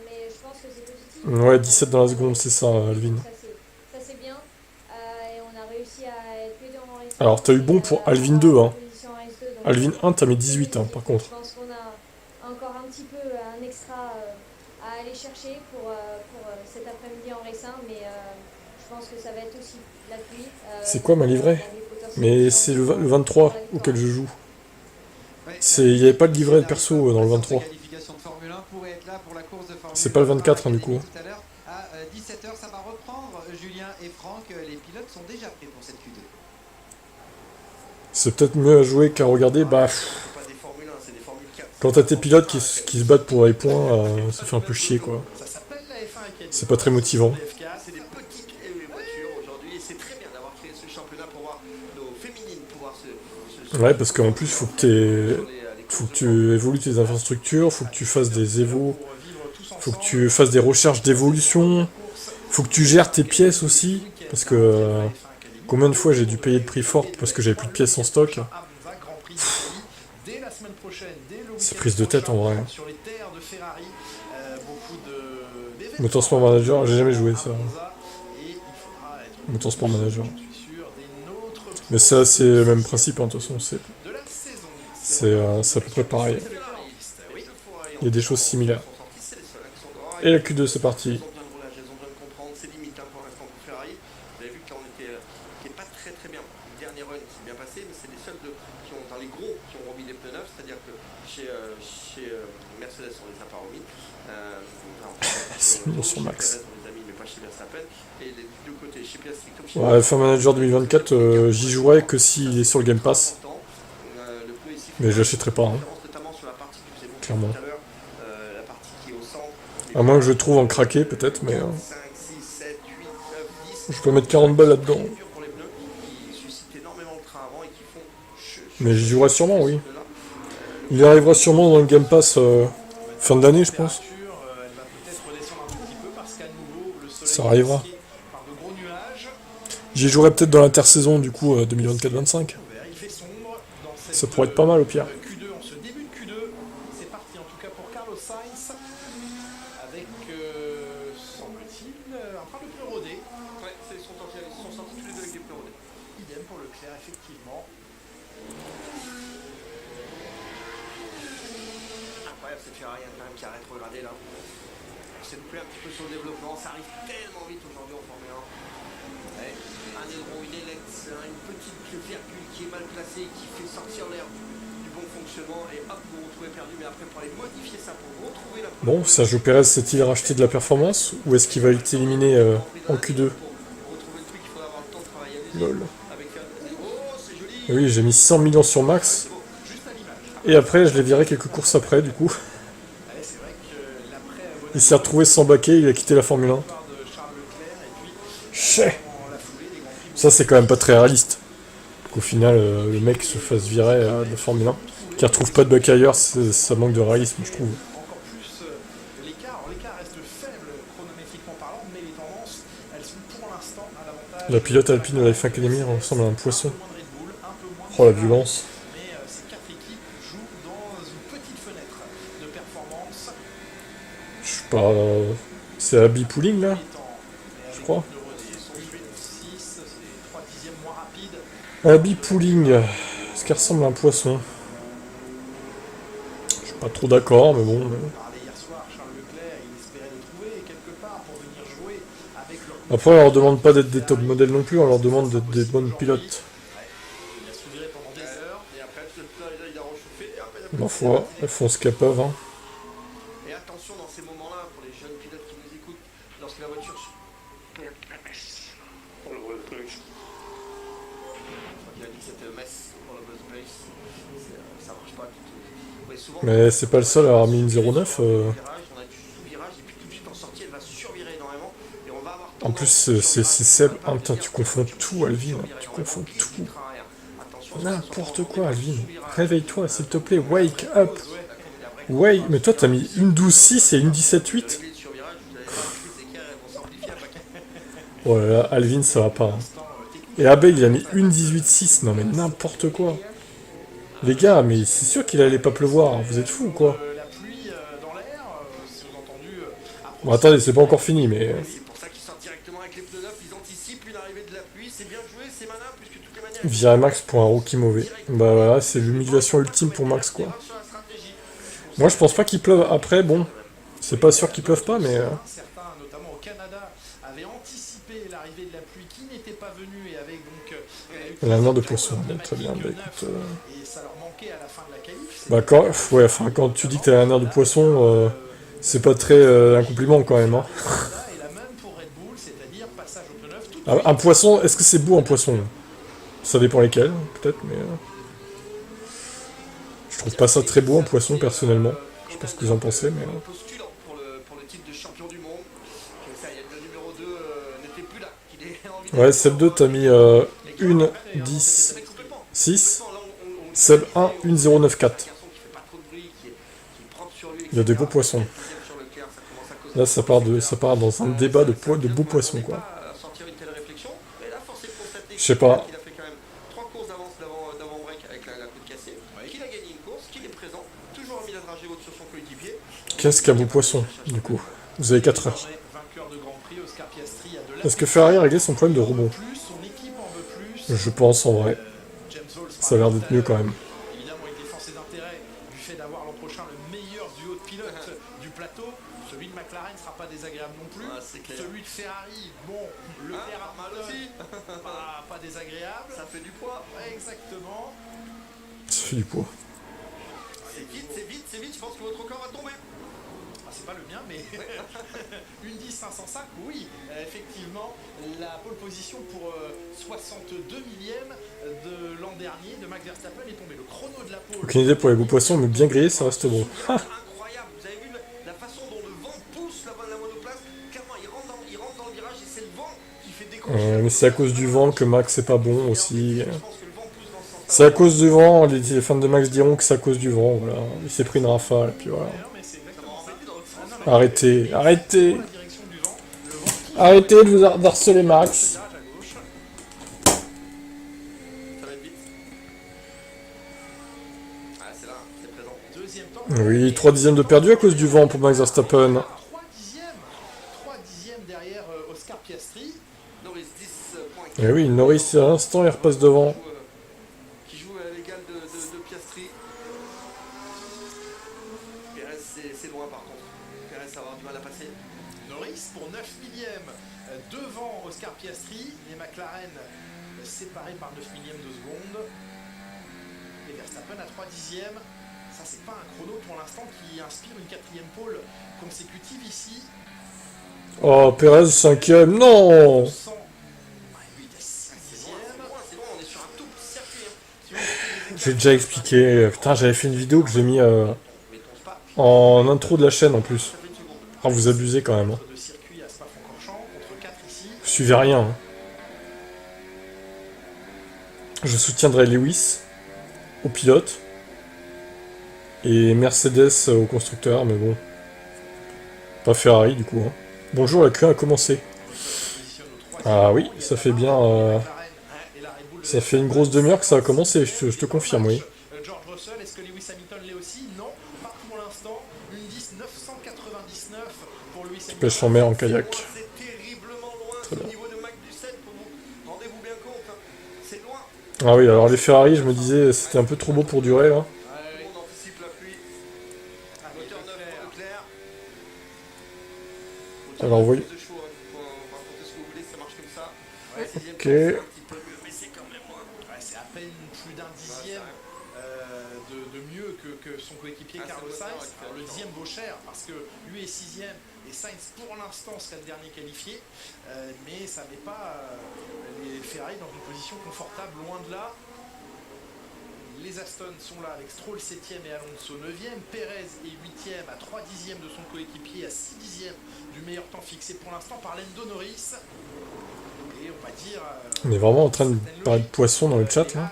mais je pense que c'est positif. Ouais, 17 dans la seconde, c'est ça, Alvin. Ça c'est bien, et on a réussi à être P2 en race. Alors, t'as eu bon pour Alvin 2, hein. Alvin 1, t'as mis 18, hein, par contre. Je pense qu'on a encore un petit peu un extra à aller chercher pour cet après-midi en race 1, mais je pense que ça va être aussi la pluie. C'est quoi ma livrée? Mais c'est le 23 auquel je joue. Il n'y avait pas de livret de perso dans le 23. C'est pas le 24, hein, du coup. Tout à l'heure, à 17h, ça va reprendre. Julien et Franck, les pilotes sont déjà prêts pour cette Q2. C'est peut-être mieux à jouer qu'à regarder, bah... C'est pas des Formule 1, c'est des Formule 4. Quand t'as tes pilotes qui se battent pour les points, ça fait un peu chier, quoi. Ça s'appelle la F1 Academy. C'est pas très motivant. FK, c'est des petites voitures aujourd'hui et c'est très bien d'avoir créé ce championnat pour voir nos féminines pouvoir se Ouais, parce qu'en plus, faut que tu évolues tes infrastructures, faut que tu fasses des évos, faut que tu fasses des recherches d'évolution, faut que tu gères tes pièces aussi, parce que combien de fois j'ai dû payer le prix fort parce que j'avais plus de pièces en stock. C'est prise de tête en vrai. Motorsport Manager, j'ai jamais joué ça. Motorsport Manager. Mais ça, c'est le même principe, hein, de toute façon, c'est à peu près pareil. Il y a des choses similaires. Et la Q2, c'est parti. C'est bon sur Max. Ouais, F1 Manager 2024, j'y jouerai que s'il est sur le Game Pass. Mais je l'achèterai pas, hein. Clairement. À moins que je le trouve en craqué, peut-être, mais... je peux mettre 40 balles là-dedans. Mais j'y jouerai sûrement, oui. Il arrivera sûrement dans le Game Pass fin de l'année, je pense. Ça arrivera. J'y jouerai peut-être dans l'intersaison, du coup, 2024-25. Ça pourrait être pas mal, au pire. Q2 en ce début de Q2, c'est parti en tout cas pour Carlos Sainz, avec, semble-t-il, un frein de pneu rodé. Ouais, ils sont sortis tous les deux avec des pneus rodés. Idem pour Leclerc, effectivement. Incroyable cette Ferrari quand même qui a rétrogradé là. C'est loupé un petit peu sur le développement, ça arrive tellement vite aujourd'hui en Formule 1. Ouais, un aileron, une ailex, une petite virgule qui est mal placée, qui fait sortir l'air du bon fonctionnement et hop, vous vous retrouvez perdu, mais après pour aller modifier ça, pour retrouver la... Bon, Sergio Pérez s'est-il racheté de la performance ou est-ce qu'il va être éliminé en Q2? Lol. Oui, j'ai mis 100 millions sur Max. Et après, je l'ai viré quelques courses après, du coup. Il s'est retrouvé sans baquet, il a quitté la Formule 1. Chais. Ça, c'est quand même pas très réaliste. Qu'au final, le mec se fasse virer de la Formule 1. Qu'il retrouve pas de baquet ailleurs, ça manque de réalisme, je trouve. Encore plus l'écart reste faible chronométriquement parlant, mais les tendances, elles sont pour l'instant à l'avantage. La pilote alpine de la F1 Academy ressemble à un poisson. Oh la violence. Mais ces quatre équipes jouent dans une petite fenêtre de performance. Je sais pas... c'est Abby Pooling là, je crois. Abby Pooling, ce qui ressemble à un poisson. Je suis pas trop d'accord, mais bon. Après, on leur demande pas d'être des top modèles non plus, on leur demande d'être des bonnes pilotes. Ma foi, elles font ce qu'elles peuvent, hein. Et attention dans ces moments-là, pour les jeunes pilotes qui nous écoutent, lorsque la voiture... On le voit le truc. Je crois qu'il a dit que c'était mess pour le buzz place. Ça marche pas du tout. Ouais, souvent, Mais c'est pas le seul à avoir mis une 09. on a du sous-virage et puis tout de suite en sortie, elle va survirer énormément. Et on va avoir En plus, c'est Seb. Ah putain, tu confonds tout, Alvin. Tu confonds tout. N'importe quoi, Alvin. Réveille-toi, s'il te plaît. Wake up. Wake. Mais toi, t'as mis une 12.6 et une 17.8. Oh là là, Alvin, ça va pas. Hein. Et Abbé, il a mis une 18.6. Non mais n'importe quoi. Les gars, mais c'est sûr qu'il allait pas pleuvoir. Vous êtes fous ou quoi? Bon, attendez, c'est pas encore fini, mais... Virer Max pour un rookie mauvais. Bah voilà, c'est l'humiliation ultime pour Max, quoi. Moi, je pense pas qu'il pleuve. Après, bon, c'est pas sûr qu'il pleuve pas, mais... Certains, notamment au Canada, avaient anticipé l'arrivée de la pluie qui n'était pas venue et avec donc... L'avenir de poisson, très bien. Bah écoute... Et ça leur manquait à la fin de la qualif. Bah quand... Ouais, enfin, quand tu dis que t'as un air de poisson, c'est pas très un compliment, quand même, hein. Et la même pour Red Bull, c'est-à-dire passage au pneu neuf tout de suite. Un poisson, est-ce que c'est beau un poisson? Ça dépend lesquels, peut-être, mais... Je trouve pas ça très beau en poisson personnellement. Je sais pas ce que vous en pensez, mais... Postulant pour le titre de champion du monde. Ça y est, le numéro 2 n'était plus là. Qu'il ait envie de- Ouais, Seb 2, t'as mis 1, 10, 6. Seb 1, 1, 0, 9, 4. Il y a des beaux poissons. Là, ça part dans un débat de beaux poissons, quoi. Je sais pas. Il a fait quand même 3 courses d'avance d'avant break avec la côte cassée. Qu'il a gagné une course, qu'il est présent, toujours un millage dragé haute sur son coéquipier. Qu'est-ce qu'un beau poisson, du coup? Vous avez 4 heures. Vainqueur de Grand Prix, Oscar Piastri a de la Est-ce que Ferrari a réglé son problème de rebond? plus, son équipe en veut plus. Je pense, en vrai. James Hall sera Ça a l'air d'être mieux, quand même. Évidemment, il défend ses intérêts du fait d'avoir l'an prochain le meilleur duo de pilotes du plateau. Celui de McLaren ne sera pas désagréable non plus. Celui de Ferrari, bon, le père mal aussi. pas désagréable. Ça fait du poids. Ouais, exactement. Ça fait du poids. C'est vite, je pense que votre record va tomber. Ah, c'est pas le mien, mais une 10 505, oui, effectivement, la pole position pour 62 millièmes de l'an dernier de Max Verstappen est tombée. Le chrono de la pole. Aucune idée pour les beaux poissons, mais bien grillé, ça reste bon. Incroyable, vous avez vu la façon dont le vent pousse la monoplace. Clairement, il rentre dans le virage et c'est le vent qui fait décrocher. Mais c'est à cause du vent que Max c'est pas bon aussi. Je pense que le vent pousse dans ce sens-là. C'est à cause du vent, les fans de Max diront que c'est à cause du vent, voilà. Il s'est pris une rafale, et puis voilà. Non, mais c'est exactement ça. Arrêtez, arrêtez. La direction du vent, le vent pousse Arrêtez de vous harceler Max. le virage à gauche. Ça va être vite. Ah, c'est là, c'est présent. Deuxième temps. Oui, 3 dixièmes de perdu à cause du vent pour Max Verstappen. 3 dixièmes derrière Oscar Piastri. Norris 10 points. Et oui, Norris à l'instant il repasse devant. Qui joue à l'égal de Piastri. Perez, c'est loin par contre. Perez va avoir du mal à passer. Norris pour 9 millièmes devant Oscar Piastri. Les McLaren séparés par 9 millièmes de seconde. Et Verstappen à 3 dixièmes. Ça, c'est pas un chrono pour l'instant qui inspire une 4e pole consécutive ici. Oh, Perez 5ème, non. 108 dixièmes. C'est loin, on est sur un tout petit circuit. Si vous J'ai déjà expliqué. Putain, j'avais fait une vidéo que j'ai mis mettons pas, en intro de la chaîne en plus. ça fait une seconde. Ah, vous abusez quand même. Hein. De circuit à Spa-Francorchamps contre 4 ici. Vous suivez rien. Hein. Je soutiendrai Lewis au pilote et Mercedes au constructeur, mais bon. Pas Ferrari du coup. Hein. Bonjour, la Q1 a commencé. Ah oui, ça fait bien. Ça fait une grosse demi-heure que ça a commencé, je te confirme, oui. George Russell, est-ce que Lewis Hamilton l'est aussi? Non, pas pour l'instant. Une 10 999 pour Lewis Hamilton. Pêche en mer en kayak. C'est terriblement loin. Très bien. Au niveau de Magnussen, pour vous rendez-vous bien compte. Hein. C'est loin. Ah oui, alors les Ferrari, je me disais, c'était un peu trop beau pour durer là. Tout le monde anticipe la pluie. Moteur neuf pour Leclerc. Alors, vous voyez. Plus de chaud, hein. Faut raconter ce que vous voulez, ça marche comme ça. Ouais, Sixième Ok. place, c'est un petit peu mieux, mais c'est quand même moins. Ouais, c'est à peine plus d'un dixième de mieux que son coéquipier Ah, Carlos ça doit Sainz. faire, Alors, le ouais, dixième vaut cher parce que lui est 6ème et Sainz pour l'instant serait le dernier qualifié. Mais ça met pas les Ferrari dans une position confortable, loin de là. Les Aston sont là avec Stroll 7ème et Alonso 9ème. Perez est 8ème à 3 dixièmes de son coéquipier, à 6 dixièmes du meilleur temps fixé pour l'instant par Lando Norris. Et on va dire. On est vraiment en train de parler de poisson dans le chat là.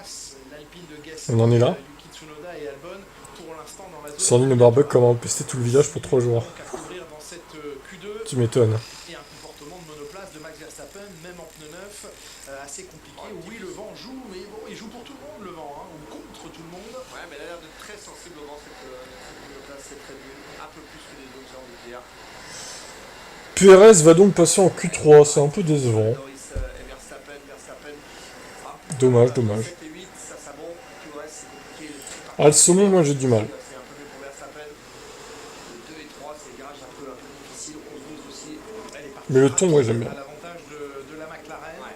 On en est là. Yuki Tsunoda et Albon, pour l'instant dans la zone. Sandrine au barbecue, comment pester tout le village pour 3 jours. Donc à couvrir dans cette Q2. Tu m'étonnes. Et un comportement de monoplace de Max Verstappen, même en pneu neuf, assez compliqué. Oui, le vent joue, mais bon, il joue pour tout le monde, le vent, hein, ou contre tout le monde. Ouais, mais elle a l'air d'être très sensible au vent, cette place, c'est très bien. Un peu plus que les autres, j'ai envie de dire. Perez va donc passer en Q3, c'est un peu décevant. Norris et Verstappen. Dommage, dommage. 7 et 8, ça monte. Tout le reste, c'est compliqué. Ah, le saumon, moi j'ai du mal. C'est un peu mieux pour Verstappen. Le 2 et 3, c'est des virages un peu difficiles. 11-12 aussi. Elle est partie Mais le ton, ouais, j'aime bien. à l'avantage de la McLaren,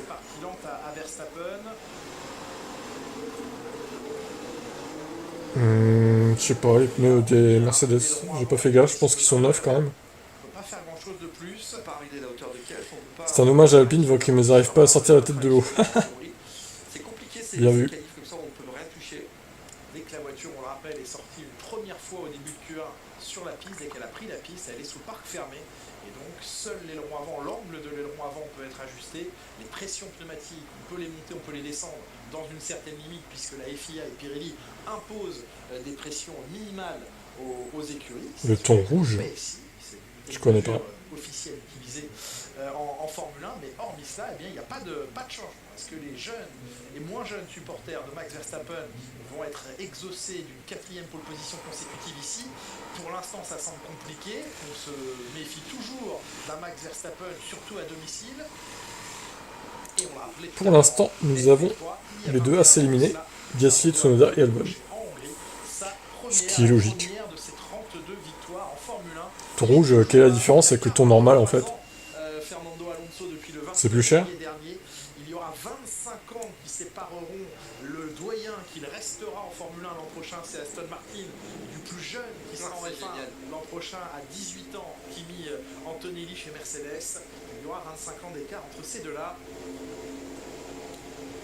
partie lente à Verstappen. Je sais pas, les pneus des Mercedes, j'ai pas fait gaffe, je pense qu'ils sont neufs quand même. On peut pas faire grand chose de plus. Pas arriver à la hauteur de Kiel, on peut pas. C'est un hommage à Alpine, vu qu'ils ne arrivent pas à sortir la tête de l'eau. C'est compliqué, c'est Bien vu. qualifs comme ça, on ne peut rien toucher. Dès que la voiture, on le rappelle, fois au début de Q1 sur la piste. Dès qu'elle a pris la piste, elle est sous parc fermé. Et donc, seul l'aileron avant, l'angle de l'aileron avant peut être ajusté. Les pressions pneumatiques, on peut les monter, on peut les descendre dans une certaine limite, puisque la FIA et Pirelli imposent des pressions minimales aux écuries. Le ton rouge, je connais pas. Officiel utilisé en Formule 1, mais hormis cela, eh bien, il n'y a pas de changement. Est-ce que les jeunes et moins jeunes supporters de Max Verstappen vont être exaucés d'une 4e pole position consécutive ici? Pour l'instant, ça semble compliqué. On se méfie toujours d'un Max Verstappen, surtout à domicile. Et on l'a rappelé Pour l'instant, nous avons les deux à s'éliminer, Gasly, Tsunoda et Albon. Ce qui est logique. Ton rouge, quelle est la différence avec le ton normal en fait? C'est plus cher? Il y aura 25 ans qui sépareront le doyen qu'il restera en Formule 1 l'an prochain, c'est Aston Martin, du plus jeune qui sera en F1 l'an prochain à 18 ans, Kimi Antonelli chez Mercedes. Il y aura 25 ans d'écart entre ces deux-là.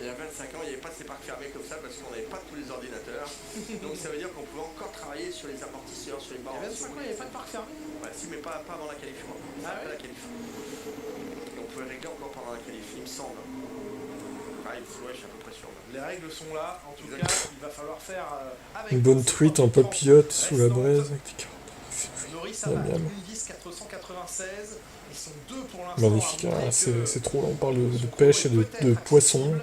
Il y a 25 ans, il n'y avait pas ces parcs fermés comme ça parce qu'on n'avait pas tous les ordinateurs. Donc ça veut dire qu'on pouvait encore travailler sur les amortisseurs, sur les barres. Il y a 25 ans, il n'y avait pas de parc fermé? Ouais, si, mais pas avant la qualif, je crois. La qualif. Et on pouvait régler encore pendant la qualif, il me semble. Ouais, je suis à peu près sûr. Les règles sont là, en tout cas, il va falloir faire avec Une bonne truite en papillote sous la braise avec des carottes. Norris a battu une 10 496. Ils sont deux pour l'instant. Magnifique, hein, c'est trop là, on parle de pêche et de poisson.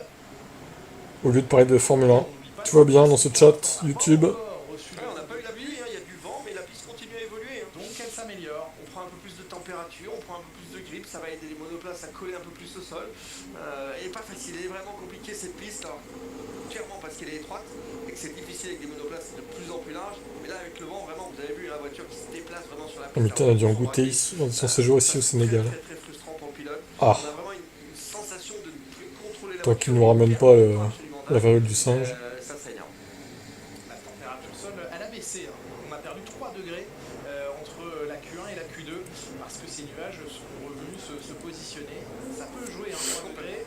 Au lieu de parler de Formule 1. Tu vois bien dans ce chat YouTube. Ouais, on n'a pas eu la pluie, il y a du vent, mais la piste continue à évoluer. Donc elle s'améliore. On prend un peu plus de température, on prend un peu plus de grip, ça va aider les monoplaces à coller un peu plus au sol. Elle n'est pas facile, elle est vraiment compliquée cette piste. Alors, clairement parce qu'elle est étroite et que c'est difficile avec des monoplaces de plus en plus larges. Mais là avec le vent, vraiment, vous avez vu la voiture qui se déplace vraiment sur la piste. Oh putain, on a dû en goûter ici, dans son séjour ici au Sénégal. Très frustrant pour le pilote. Ah. On a vraiment une sensation de ne plus contrôler la Tant qu'il nous ramène pas la variole du singe. Ça énerve. La température sol, elle a baissé. Hein. On a perdu 3 degrés entre la Q1 et la Q2 parce que ces nuages sont revenus se positionner. Ça peut jouer, 3 degrés.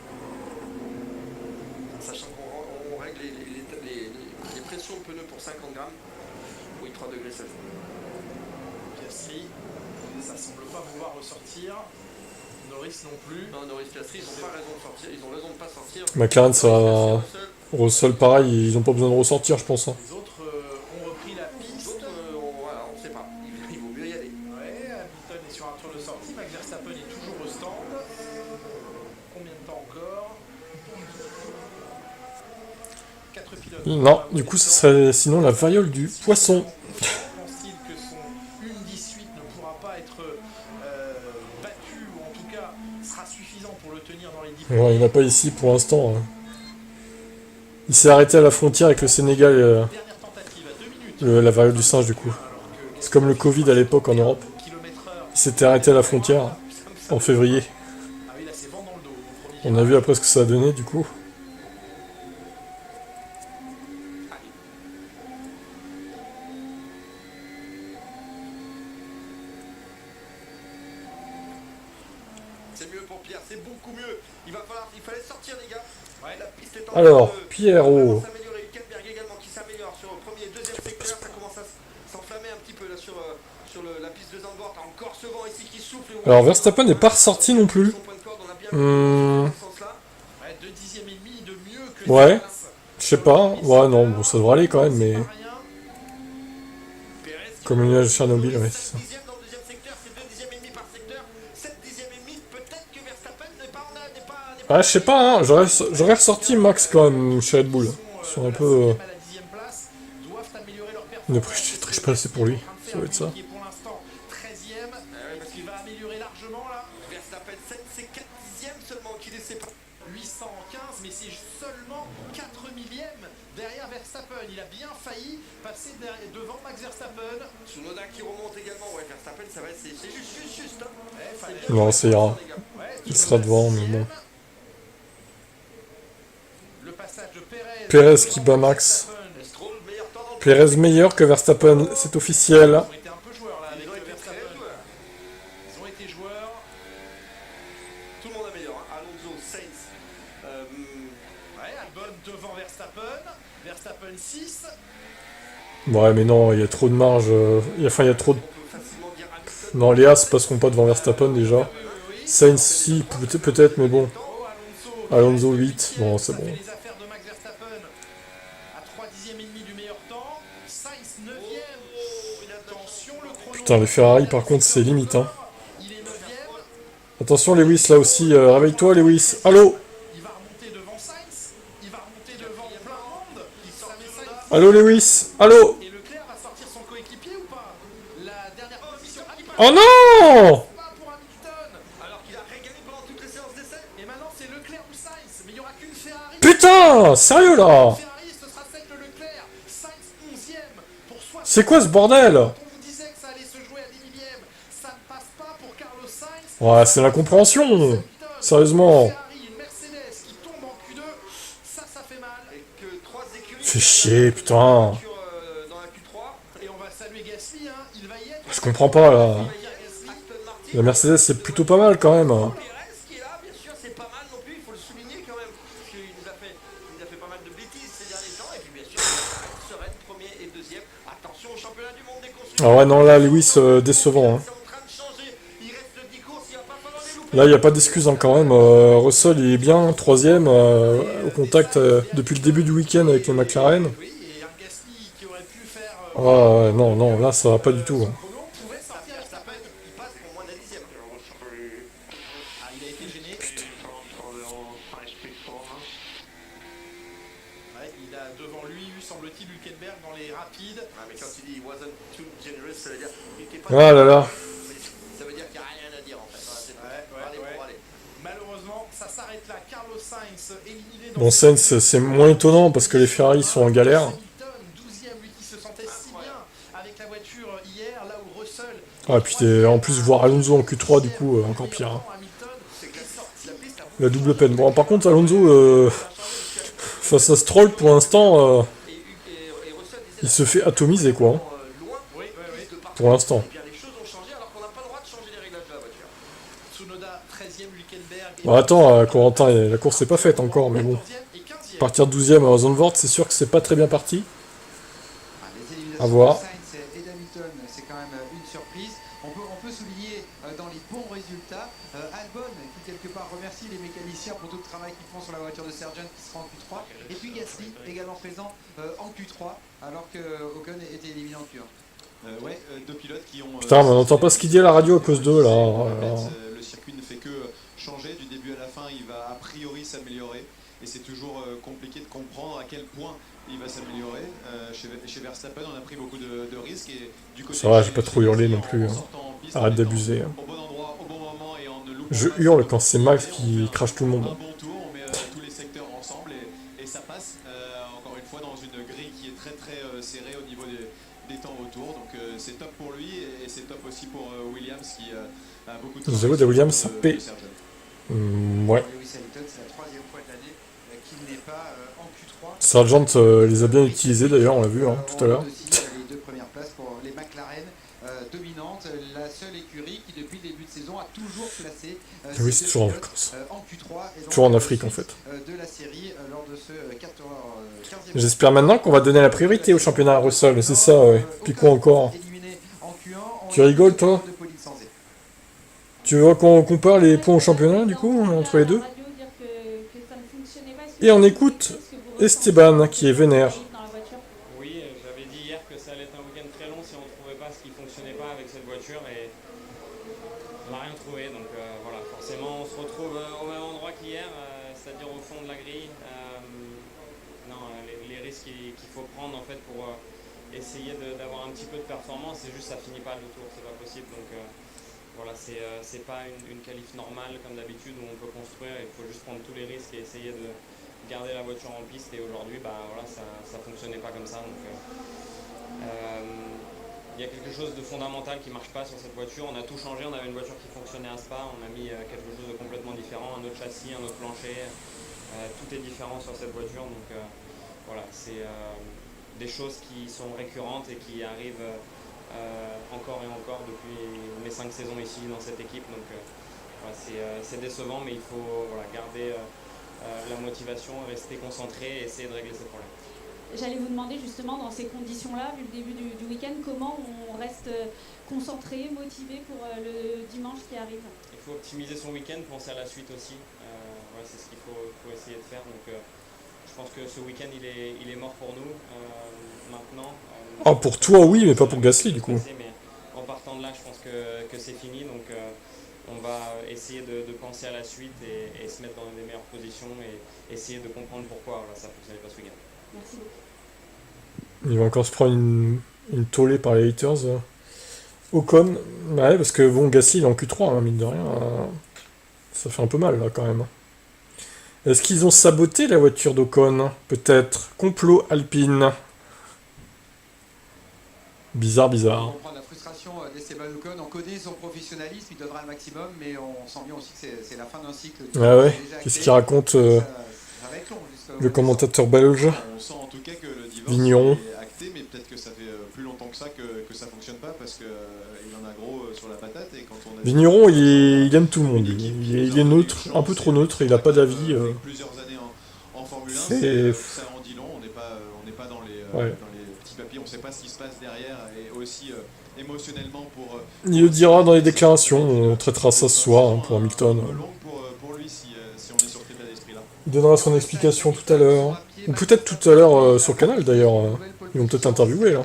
Sachant qu'on règle les pressions de pneus pour 50 grammes. Oui, 3 degrés, ça joue. Piastri, ça semble pas vouloir ressortir. Norris non plus. Non, Norris, Piastri, ils ont pas raison de sortir. Ils ont raison de pas sortir. McLaren, ça au sol pareil, ils ont pas besoin de ressortir, je pense. Hein. Les autres ont repris la piste. Voilà, on sait pas. Il vaut mieux y aller. Ouais, Hamilton est sur un tour de sortie. Max Verstappen est toujours au stand. Combien de temps encore? 4 pilotes. Non, du coup, ça serait sinon la variole du poisson. Pense-t-il que son 1-18 ne pourra pas être battu ou en tout cas sera suffisant pour le tenir dans les 10 premiers? Ouais, il n'y en a pas ici pour l'instant. Hein. Il s'est arrêté à la frontière avec le Sénégal, Dernière tentative à 2 minutes. la variole du singe du coup. C'est comme le Covid à l'époque en Europe. Il s'était arrêté à la frontière en février. Ah oui, là c'est vent dans le dos. On a vu après ce que ça a donné du coup. C'est mieux pour Pierre, c'est beaucoup mieux. Il fallait sortir les gars. Ouais, la piste est en Alors, train de Pierrot. s'améliorer. Hülkenberg également qui s'améliore sur le premier et deuxième secteur. Ça commence à s'enflammer un petit peu là sur la piste de Zandvoort. Encore ce vent ici qui souffle. Alors Verstappen n'est pas ressorti non plus. Ouais, 2 dixièmes et demi de mieux que Ouais, je sais pas. Ouais, non, bon, ça devrait aller quand même, mais... Comme une nuage de Tchernobyl, ouais, c'est ça. Dans le deuxième secteur, c'est 2 dixièmes et demi par secteur. 7 dixièmes et demi, peut-être que Verstappen n'est pas Ah, je sais pas, hein, j'aurais ressorti Max quand même chez Red Bull. Ils sont un peu... Ne triche pas assez pour lui, ça va être ça. Pour l'instant 13e, parce qu'il va améliorer largement là. Verstappen 7, c'est 4 dixièmes seulement qui les sépare. 815, mais c'est seulement 4 millièmes derrière Verstappen. Il a bien failli passer devant Max Verstappen. Tsunoda qui remonte également. Ouais, Verstappen, ça va être c'est juste. Hein. Ouais, Non, ça ira. Il sera devant, mais bon. Le passage de Perez. Perez qui bat Max. Perez meilleur que Verstappen, c'est officiel. Ils ont été un peu joueurs là avec Verstappen. Ils ont été joueurs. Tout le monde améliore. Hein. Alonso, Sainz. Ouais, Albon devant Verstappen. Verstappen 6. Ouais, mais non, il y a trop de marge. Enfin, il y a trop de... On peut facilement dire Hamilton. Non, les As passeront pas devant Verstappen déjà. Sainz, si, peut-être, mais bon. Oh, Alonso, Alonso qui reste 8, huitième, bon, c'est ça bon. fait les affaires de Max Verstappen à 3 dixièmes et demi du meilleur temps. Sainz 9ème. Attention, le chrono. Putain, les Ferrari, par contre, c'est limite, hein. Il est 9ème. Attention, Lewis, là aussi. Réveille-toi, Lewis. Allô? Il va remonter devant Sainz. Il va remonter devant plein de monde. Ça met Sainz. Allô, Lewis? Allô? Et Leclerc va sortir son coéquipier ou pas? La dernière position. Oh non! Pas pour Hamilton. Alors qu'il a régalé pendant toutes les séances d'essai. Et maintenant c'est Leclerc ou Sainz. Mais il n'y aura qu'une Ferrari. Putain! Sérieux, là? Ferrari, ce sera celle de Leclerc. Sainz 11ème pour 60. C'est quoi ce bordel? On vous disait que ça allait se jouer à des millièmes. Ça ne passe pas pour Carlos Sainz. Ouais, c'est l'incompréhension. Sérieusement. Ferrari, une Mercedes qui tombe en Q2. Ça fait mal. Et que 3 écuries. Fait chier, putain. Dans la Q3. Et on va saluer Gasly, hein. Il va y être. Je comprends pas, là. Il va y être Gasly. Aston Martin. La Mercedes, c'est plutôt pas mal, quand même. Pérez qui est là, bien sûr, c'est pas mal non plus, il faut le souligner quand même. Parce qu'il nous a fait pas mal de bêtises ces derniers temps. Et puis bien sûr, sereine, premier et deuxième. Attention au championnat du monde des constructeurs. Ah ouais, non, là, Lewis, décevant, hein. C'est en train de changer. Il reste 10 courses, il va pas falloir les louper. Là, il n'y a pas d'excuse, hein, quand même. Russell, il est bien, 3ème, au contact depuis le début du week-end avec les McLaren. Oui, et un Gasly qui aurait pu faire. Ouais, non, non, là, ça va pas du tout. Hein. Chrono pouvait sortir Verstappen. Il passe pour moins d'un dixième. Ah, il a été gêné. Ouais, il a devant lui, semble-t-il, Hülkenberg dans les rapides. Ah, mais quand tu dis wasn't too generous, ça veut dire qu'il était pas. Ah là là. Ça veut dire qu'il n'y a rien à dire en fait. Voilà, c'est parler Ouais. pour aller. Malheureusement, ça s'arrête là. Carlos Sainz éliminé dans Bon, cette Sainz, c'est moins étonnant parce que les Ferrari sont en galère. Hamilton, 12ème, lui qui se sentait si bien avec la voiture hier, là où Russell. Ah, puis en plus, voir Alonso en Q3, du coup, encore pire. Hein. Hamilton, C'est que la piste a La double peine. Bon, par contre, Alonso, face à Stroll, pour l'instant, et Russell disait il se fait atomiser, quoi. Hein, loin oui. de partout. pour l'instant. Eh bien, les choses ont changé alors qu'on n'a pas le droit de changer les réglages de la voiture. Tsunoda, 13ème, Hülkenberg. Bon, attends, Corentin, la course n'est pas faite encore, mais bon. 14e et 15e. Partir 12ème à Zandvoort, c'est sûr que c'est pas très bien parti. Les éliminations À voir. de Sainz et d'Hamilton, c'est quand même une surprise. On peut souligner dans les bons résultats Albon qui quelque part remercie les mécaniciens pour tout le travail qu'ils font sur la voiture de Sargent qui sera en Q3. Et puis Gasly également présent en Q3 alors que Ocon était éliminé en Q1. Ouais, deux pilotes qui ont. Putain, mais on n'entend pas ce qu'il dit à la radio à cause d'eux, là. Le circuit ne fait que changer du début à la fin. Il va a priori s'améliorer. Et c'est toujours compliqué de comprendre à quel point il va s'améliorer. Chez Verstappen, on a pris beaucoup de risques. Et du côté Ça va, j'ai pas trop hurlé non plus, hein. Piste, Arrête en étant d'abuser, hein. Au bon endroit, au bon moment et en ne loupant Je pas hurle ses quand c'est Max opportunités. qui crache tout le monde. Un bon tour, on met tous les secteurs ensemble et ça passe encore une fois dans une grille qui est très très serrée au niveau des temps autour. Donc c'est top pour lui et c'est top aussi pour Williams qui a beaucoup de Vous avez de Williams, ça paie. Sergent. Ouais. Lewis Hamilton, c'est la troisième fois de l'année qu'il n'est pas en Q3. Sargent les a bien utilisés d'ailleurs, on l'a vu, hein, tout à l'heure. Aussi, les deux premières places pour les McLaren dominantes, la seule écurie qui depuis le début de saison a toujours placé Oui, ses c'est toujours en pilotes, vacances. en Q3 et donc Toujours en Afrique, en fait. de la série lors de ce 15e. J'espère maintenant qu'on va donner la priorité au championnat à Russell, c'est ça, ouais. Puis quoi encore? Éliminé en Q1, Tu rigoles, toi? de Pauline Sanzé. Tu veux qu'on compare les points au championnat, du coup, entre les deux? Et on écoute Esteban, qui est vénère. Oui, j'avais dit hier que ça allait être un week-end très long si on ne trouvait pas ce qui ne fonctionnait pas avec cette voiture et on n'a rien trouvé. Donc voilà, forcément on se retrouve au même endroit qu'hier, c'est-à-dire au fond de la grille. Les risques qu'il faut prendre en fait pour essayer d'avoir un petit peu de performance, c'est juste ça finit pas le tour, c'est pas possible. Donc voilà, c'est pas une qualif normale comme d'habitude où on peut construire, il faut juste prendre tous les risques et essayer de garder la voiture en piste. Et aujourd'hui, voilà, ça fonctionnait pas comme ça. Donc il y a quelque chose de fondamental qui marche pas sur cette voiture. On a tout changé, on avait une voiture qui fonctionnait à Spa, on a mis quelque chose de complètement différent, un autre châssis, un autre plancher. Tout est différent sur cette voiture. Donc voilà, c'est des choses qui sont récurrentes et qui arrivent encore et encore depuis mes 5 saisons ici dans cette équipe. Donc voilà, c'est décevant, mais il faut garder la motivation, rester concentré et essayer de régler ces problèmes. j'allais vous demander justement dans ces conditions-là, vu le début du week-end, comment on reste concentré, motivé pour le dimanche qui arrive. Il faut optimiser son week-end, penser à la suite aussi. Ouais, c'est ce qu'il faut essayer de faire. Donc, je pense que ce week-end il est mort pour nous. Maintenant. Ah, pour toi, oui, mais pas pour Gasly, du coup. Mais en partant de là, je pense que c'est fini. Donc, on va essayer de penser à la suite et se mettre dans des meilleures positions et essayer de comprendre pourquoi ça ne fonctionnait pas ce week-end. Merci beaucoup. Il va encore se prendre une tollée par les haters. Ocon, ouais, parce que bon, Gasly il est en Q3, hein, mine de rien. Ça fait un peu mal là quand même. Est-ce qu'ils ont saboté la voiture d'Ocon? Peut-être. Complot Alpine. Bizarre. On comprend la frustration d'Esteban Ocon, on connaît son professionnalisme, il donnera le maximum, mais on sent bien aussi que c'est la fin d'un cycle. Ah ouais, qu'est-ce qu'il raconte le commentateur belge? On sent en tout cas que le divorce Vigneron. est acté, mais peut-être que ça fait plus longtemps que ça que ça fonctionne pas parce qu'il en a gros sur la patate. Et quand on a Vigneron, il aime tout le monde. Il est neutre, un peu trop neutre, il a pas d'avis. Plusieurs années en Formule 1, ça en dit long, on n'est pas dans les petits papiers, on ne sait pas ce qui se passe derrière et aussi émotionnellement pour... Il le dira dans les déclarations, on traitera ça ce soir hein, pour Hamilton. Pour lui si on est sur cet état d'esprit là. Il donnera son explication tout à l'heure. Ou peut-être tout à l'heure sur Canal d'ailleurs. Ils vont peut-être interviewer là.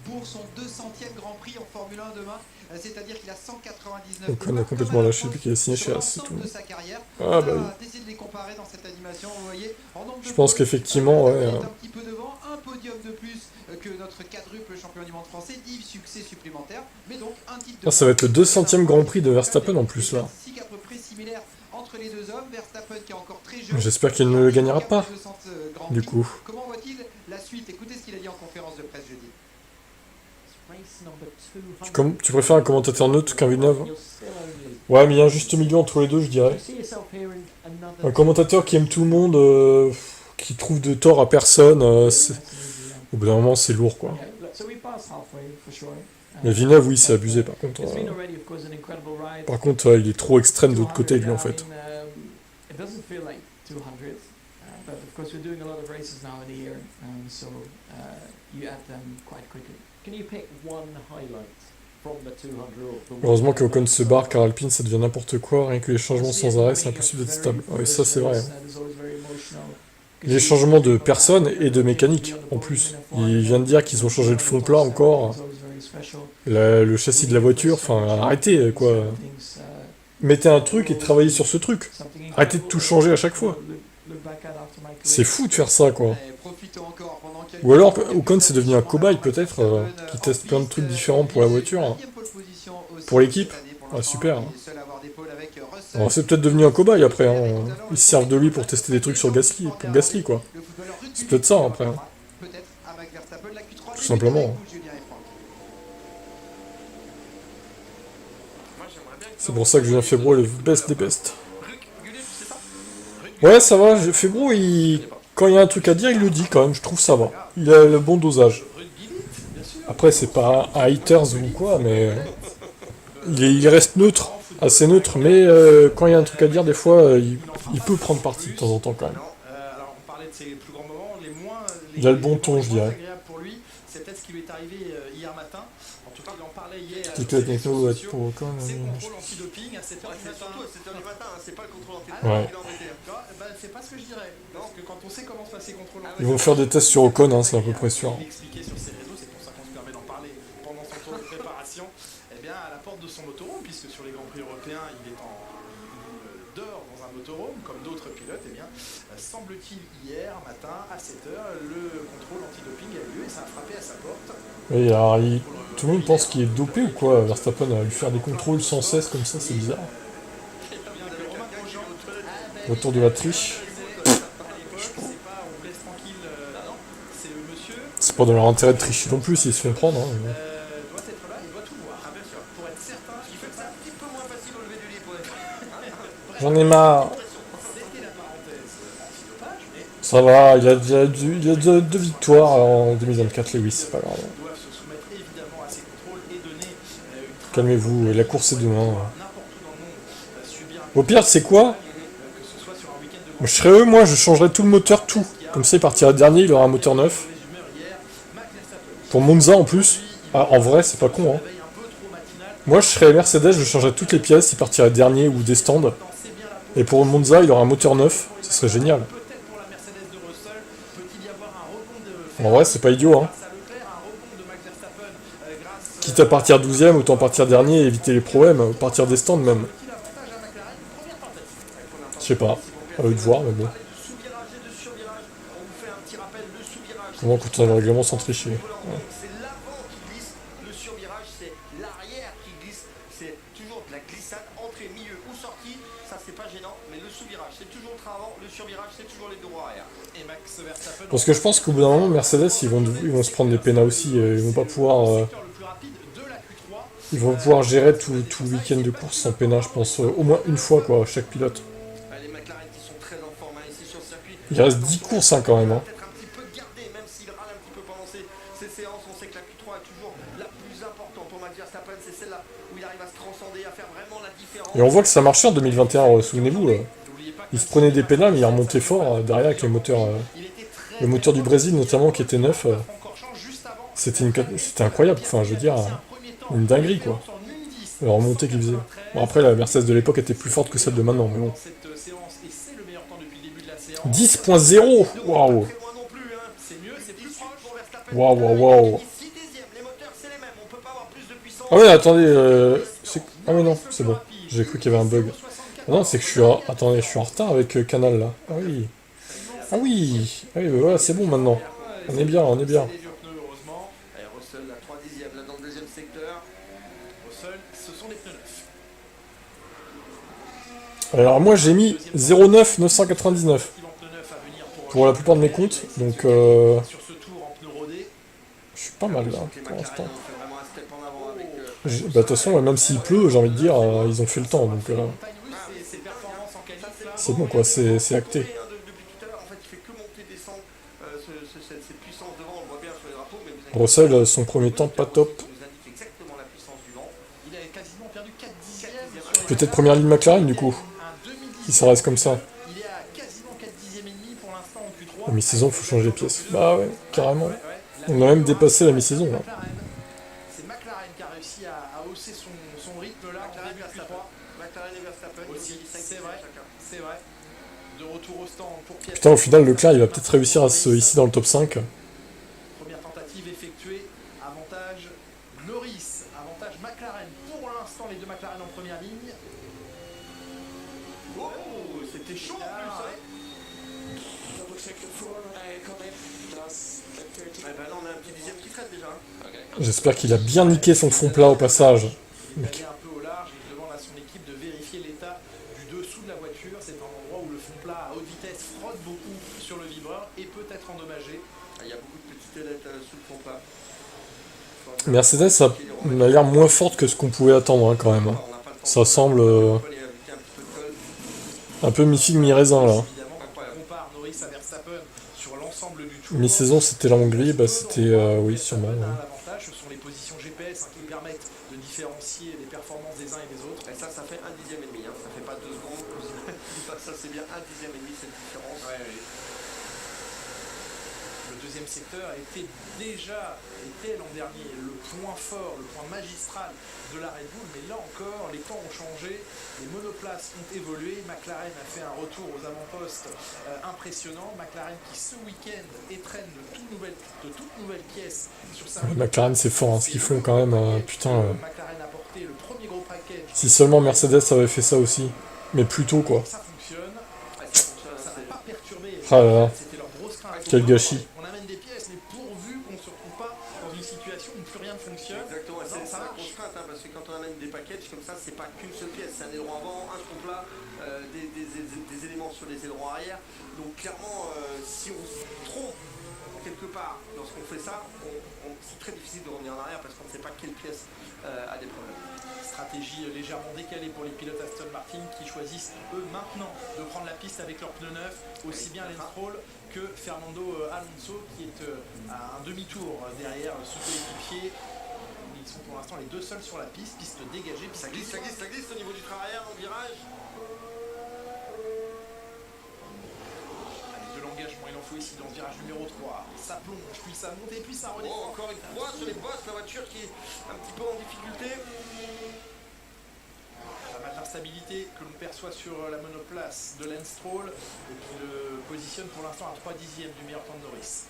Pour son 200e Grand Prix en Formule 1 demain, c'est-à-dire qu'il a 199 Donc on a complètement lâché depuis qu'il a signé chez As, c'est tout. Ah bah oui. De les comparer dans cette animation, vous voyez, je pense qu'effectivement, ouais. Un petit peu devant, un podium de plus que notre quadruple champion du monde français, 10 succès supplémentaires, mais donc un titre de... Ah, ça va être le 200e Grand Prix de Verstappen en plus là. À peu près similaire entre les deux hommes, Verstappen qui est encore très jeune. J'espère qu'il ne le gagnera pas, du coup. Comment voit-il la suite? Écoutez ce qu'il a dit en conférence de presse jeudi. Tu préfères un commentateur neutre qu'un Villeneuve? Ouais, mais il y a un juste milieu entre les deux, je dirais. Un commentateur qui aime tout le monde, qui trouve de tort à personne, au bout d'un moment, c'est lourd, quoi. Mais Villeneuve, oui, c'est abusé, par contre. Par contre, il est trop extrême de l'autre côté, lui, en fait. Heureusement que Ocon se barre car Alpine ça devient n'importe quoi, rien que les changements sans arrêt c'est impossible d'être stable. Oui ça c'est vrai. Les changements de personnes et de mécanique en plus. Il vient de dire qu'ils ont changé le fond plat encore. Le châssis de la voiture, enfin arrêtez quoi. Mettez un truc et travaillez sur ce truc. Arrêtez de tout changer à chaque fois. C'est fou de faire ça quoi. Ou alors Ocon c'est devenu un cobaye peut-être, qui teste plein de trucs différents pour la voiture. Pour l'équipe. Ah super. Alors c'est peut-être devenu un cobaye après. Hein. Ils se servent de lui pour tester des trucs sur Gasly, pour Gasly quoi. C'est peut-être ça après. Hein. Tout simplement. C'est pour ça que Julien Febvre est le best des best. Ouais ça va, Febvre quand il y a un truc à dire il le dit quand même, je trouve ça va. Il a le bon dosage. Après c'est pas un haters ou quoi, mais il reste neutre, assez neutre, mais quand il y a un truc à dire des fois il peut prendre parti de temps en temps quand même. Il a le bon ton je dirais. C'est peut-être ce qui lui est arrivé hier matin. En tout cas, il en parlait hier. C'est que la techno va être pour Ocon. C'est le contrôle antidoping à 7h du matin. Surtout à 7h du matin, c'est pas le contrôle antidoping. Ouais. C'est pas ce que je dirais. Parce que quand on sait comment se passe les contrôles Ils vont faire des tests sur Ocon, hein, c'est à peu près sûr. Il expliquait sur ses réseaux, c'est pour ça qu'on se permet d'en parler pendant son tour de préparation. Eh bien, à la porte de son motorhome, puisque sur les Grands Prix européens, il dort dans un motorhome, comme d'autres pilotes, eh bien, semble-t-il, hier matin, à 7h, le contrôle antidoping a eu lieu et ça a frappé à sa porte. Oui, alors tout le monde pense qu'il est dopé ou quoi, Verstappen, à lui faire des contrôles sans cesse comme ça, c'est bizarre. Retour de la triche. C'est pas dans leur intérêt de tricher non plus s'ils se font prendre. Hein, mais... J'en ai marre. Ça va, il y a deux victoires en 2024, Lewis, c'est pas grave. Calmez-vous, la course est demain. Au pire, c'est quoi? Je serais eux, moi, je changerais tout le moteur, tout. Comme ça, il partira dernier, il aura un moteur neuf. Pour Monza en plus. Ah, en vrai, c'est pas con, hein. Moi, je serais Mercedes, je changerais toutes les pièces, il partirait dernier ou des stands. Et pour Monza, il aura un moteur neuf. Ce serait génial. En vrai, c'est pas idiot, hein. Quitte à partir 12ème, autant partir dernier et éviter les problèmes, partir des stands même. Je sais pas, à eux de voir, mais bon. Comment quand on a le règlement sans tricher. Ouais. C'est l'avant qui glisse, le survirage c'est l'arrière qui glisse, c'est toujours de la glissade, entrée, milieu ou sortie, ça c'est pas gênant, mais le sous-virage c'est toujours le train avant, le survirage c'est toujours les deux roues arrière. Et Max Verstappen... Parce que je pense qu'au bout d'un moment, Mercedes, ils vont se prendre des pénals aussi, ils vont pas pouvoir... ils vont pouvoir gérer tout le week-end de course sans pénal, je pense, au moins une fois, quoi, chaque pilote. Les McLaren qui sont très en forme ici sur le circuit. Il reste 10 courses, hein, quand même, hein. Ces séances, on sait que la Q3 est toujours la plus importante pour Max Verstappen, c'est celle-là où il arrive à se transcender, à faire vraiment la différence. Et on voit que ça marchait en 2021, souvenez-vous, là. Il se prenait des pénals, mais il remontait fort derrière avec les moteurs. Le moteur du Brésil, notamment, qui était neuf. C'était incroyable, enfin, je veux dire, une dinguerie, quoi. La remontée qu'il faisait. Bon, après, la Mercedes de l'époque était plus forte que celle de maintenant, mais bon. 10.0 waouh. Waouh, waouh, waouh. Ah ouais, attendez, ah mais non, c'est bon. J'ai cru qu'il y avait un bug. Ah non, c'est que je suis attendez, je suis en retard avec Canal, là. Ah oui. Ah oui. Ah oui, bah voilà, c'est bon, maintenant. On est bien, on est bien. Alors moi, j'ai mis 0,9 999 pour la plupart de mes comptes, donc je suis pas mal là pour l'instant. Bah, de toute façon, même s'il pleut, j'ai envie de dire, ils ont fait le temps, donc c'est bon quoi, c'est acté. Russell, son premier temps, pas top. Peut-être première ligne McLaren du coup, si ça reste comme ça. La mi-saison, faut changer les pièces. Bah ouais, carrément. On a même dépassé la mi-saison. Là. C'est McLaren qui a réussi à hausser son rythme là en début de Q3. McLaren et Verstappen aussi, c'est vrai. De retour au stand pour Piastri. Putain, au final, Leclerc, il va peut-être réussir à se hisser dans le top 5. Première tentative effectuée, avantage Norris, avantage McLaren. Pour l'instant, les deux McLaren en première ligne. Oh, c'était chaud en plus, hein. Bah là on a un petit dixième qui traite déjà. J'espère qu'il a bien niqué son fond plat au passage. Il est un peu au large, il demande à son équipe de vérifier l'état du dessous de la voiture. C'est un endroit où le fond plat à haute vitesse frotte beaucoup sur le vibreur et peut être endommagé. Il y a beaucoup de petites ailettes sous le fond plat. Mercedes a l'air moins forte que ce qu'on pouvait attendre hein, quand même. Hein. Ça semble un peu mi-figue mi-raisin là. Mi-saison c'était la Hongrie, bah c'était oui sûrement. Ouais. L'avantage ce sont les positions GPS qui permettent de différencier les performances des uns et des autres. Et ça fait 1 dixième et demi, hein. Ça fait pas 2 secondes. Ça c'est bien 1 dixième et demi cette différence. Ouais, oui. Le deuxième secteur était l'an dernier le point fort, le point magistral de la Red Bull, mais là encore les temps ont changé, les monoplaces ont évolué, McLaren a fait un retour aux avant-postes impressionnant, McLaren qui ce week-end éprenne de toutes nouvelles pièces sur sa... McLaren c'est fort hein, ce qu'ils font quand même, putain. McLaren a porté le premier gros package. Si seulement Mercedes avait fait ça aussi, mais plus tôt quoi. Ça fonctionne, ça n'a pas perturbé, ah là là. c'était leur grosse crainte. Quel gâchis. On amène des pièces, mais pourvu qu'on ne se retrouve pas dans une situation où plus rien ne fonctionne. Exactement, c'est la grosse crainte, hein, parce que quand on amène des packages comme ça, c'est pas qu'une seule pièce, c'est un aileron avant, un fond plat, des éléments sur les ailerons arrière. Donc clairement, si on se trompe quelque part lorsqu'on fait ça, c'est très difficile de revenir en arrière parce qu'on ne sait pas quelle pièce a des problèmes. Stratégie légèrement décalée pour les pilotes Aston Martin qui choisissent eux maintenant de prendre la piste avec leurs pneus neufs, aussi bien Lance Stroll que Fernando Alonso qui est à un demi-tour derrière son coéquipier. Ils sont pour l'instant les deux seuls sur la piste dégagée. Ça glisse au niveau du train arrière au virage. Allez, de l'engagement, il en faut chaud ici dans le virage numéro 3. Ça plonge, puis ça monte et puis ça redescend. Oh, encore une fois sur les bosses, la voiture qui est un petit peu en difficulté. Pas mal d'instabilité que l'on perçoit sur la monoplace de Lance Stroll et qui le positionne pour l'instant à 3 dixièmes du meilleur temps de Norris.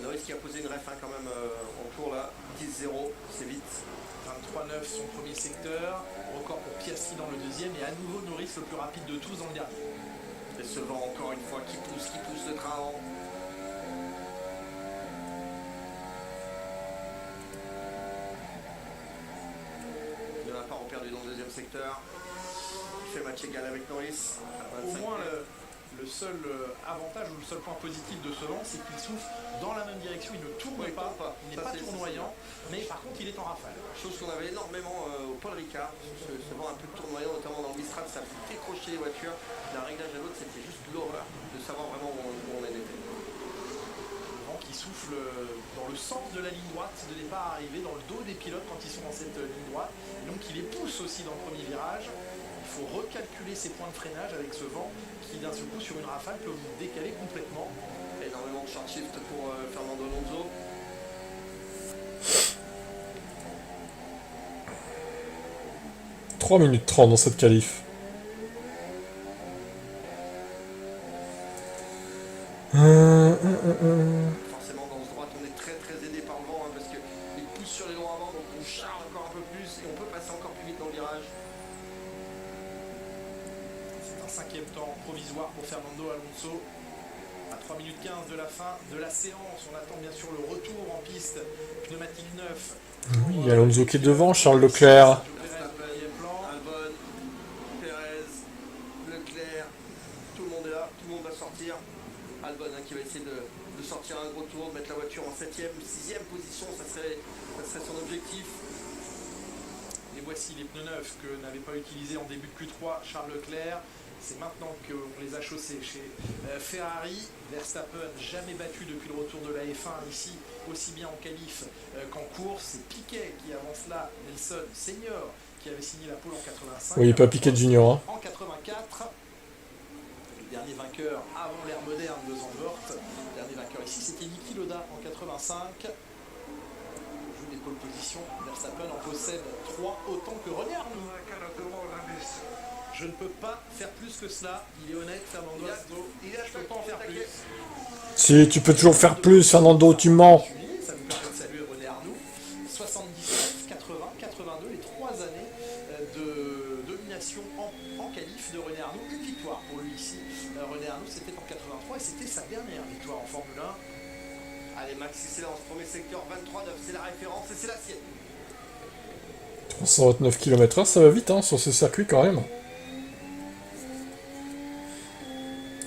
Norris qui a posé une ref quand même en cours là, 10-0, c'est vite. 23-9 son premier secteur, record pour Piastri dans le deuxième et à nouveau Norris le plus rapide de tous dans le dernier. Et ce vent encore une fois qui pousse le train avant. Il n'a pas perdu dans le deuxième secteur. Il fait match égal avec Norris. Au moins le seul avantage ou le seul point positif de ce vent, c'est qu'il souffle dans la même direction, il ne tourne pas, il n'est pas tournoyant, mais par contre il est en rafale. Chose qu'on avait énormément au Paul Ricard, ce vent un peu tournoyant, notamment dans le Mistral, ça fait décrocher les voitures. D'un réglage à l'autre, c'était juste l'horreur de savoir vraiment où on était. Le vent qui souffle dans le sens de la ligne droite de départ arrivé, dans le dos des pilotes quand ils sont dans cette ligne droite, et donc il les pousse aussi dans le premier virage. Il faut recalculer ses points de freinage avec ce vent qui d'un seul coup sur une rafale peut vous décaler complètement. Énormément de short shift pour Fernando Alonso. « 3 minutes 30 dans cette qualif. Forcément dans ce droite on est très aidé par le vent parce qu'il pousse sur les longs avant, donc on charge encore un peu plus et on peut passer encore plus vite dans le virage. C'est un cinquième temps provisoire pour Fernando Alonso. À 3 minutes 15 de la fin de la séance, on attend bien sûr le retour en piste. Pneumatique 9. Oui, il y a Alonso qui est devant, Charles Leclerc. Albon, Perez, Leclerc, tout le monde est là, tout le monde va sortir. Albon qui va essayer de sortir un gros tour, de mettre la voiture en 7ème, 6ème position, ça serait son objectif. Et voici les pneus neufs que n'avait pas utilisés en début de Q3 Charles Leclerc. C'est maintenant qu'on les a chaussés chez Ferrari. Verstappen, jamais battu depuis le retour de la F1 ici, aussi bien en qualif qu'en course. C'est Piquet qui avance là, Nelson Senior qui avait signé la pole en 85. Oui, pas Piquet Junior. Hein. En 84. Le dernier vainqueur avant l'ère moderne de Zandvoort. Le dernier vainqueur ici, c'était Niki Lauda en 85. Joue des pole positions. Verstappen en possède 3 autant que René Arnoux. Je ne peux pas faire plus que cela. Il est honnête, Fernando Alonso. Je ne peux pas en faire plus. Si, tu peux toujours faire plus, Fernando, tu mens. Ça nous permet de saluer René Arnoux. 79, 80, 82, les 3 années de domination en qualif de René Arnoux. Une victoire pour lui ici. René Arnoux, c'était en 83 et c'était sa dernière victoire en Formule 1. Allez, Maxi, c'est là, dans ce premier secteur, 23-9, c'est la référence et c'est la sienne. 329 km/h, ça va vite hein, sur ce circuit quand même.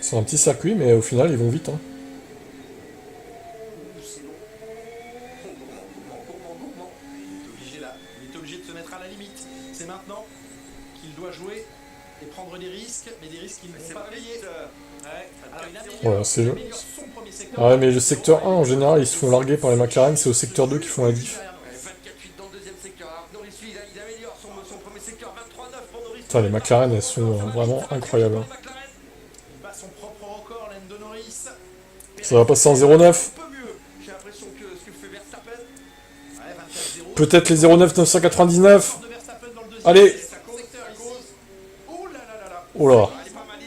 C'est un petit circuit, mais au final, ils vont vite. Hein. C'est long. Gourmand. Il est obligé de se mettre à la limite. C'est maintenant qu'il doit jouer et prendre des risques, mais des risques qu'il ne vont pas payer. Alors, Voilà, c'est le... améliore son premier secteur. Ouais, mais le secteur 1, en général, ils se font larguer par les McLaren, c'est au secteur 2 qu'ils font la diff. 24-8 dans le deuxième secteur. Alors, Norris, lui, il améliore son premier secteur. 23-9 pour Norris. Putain, les McLaren, elles sont vraiment incroyables. Hein. Il bat son propre record, Lando Norris. Ça va passer en 0,9. Un peu mieux, j'ai l'impression que ce que fait Verstappen. Ouais, 24-0. Peut-être les 0,9 999. De Verstappen dans le deuxième Allez. secteur ici. Oh là là là là. Oh là. Il est pas mal,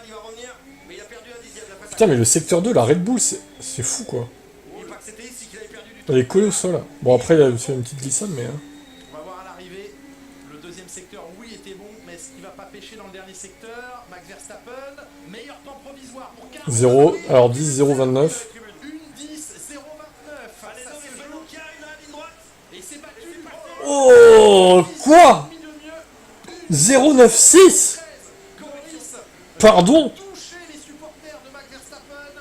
il va revenir. Mais il a perdu un dixième. Putain, mais le secteur 2, la Red Bull, c'est fou quoi. N'oubliez pas que c'était ici qu'il avait perdu du temps. Elle est collée au sol. Bon, après, il a fait une petite glissade, mais... On va voir à l'arrivée. Le deuxième secteur, oui, était bon, mais est-ce qu'il va pas pêcher dans le dernier secteur? Max Verstappen, meilleur temps provisoire pour 15. 0, alors 10, 0,29. 1 10 0 29. Allez, Ça, Norris, c'est le long qui arrive dans la ligne droite. Et c'est battu. Oh, quoi 0,96. Pardon. Toucher les supporters de Max Verstappen.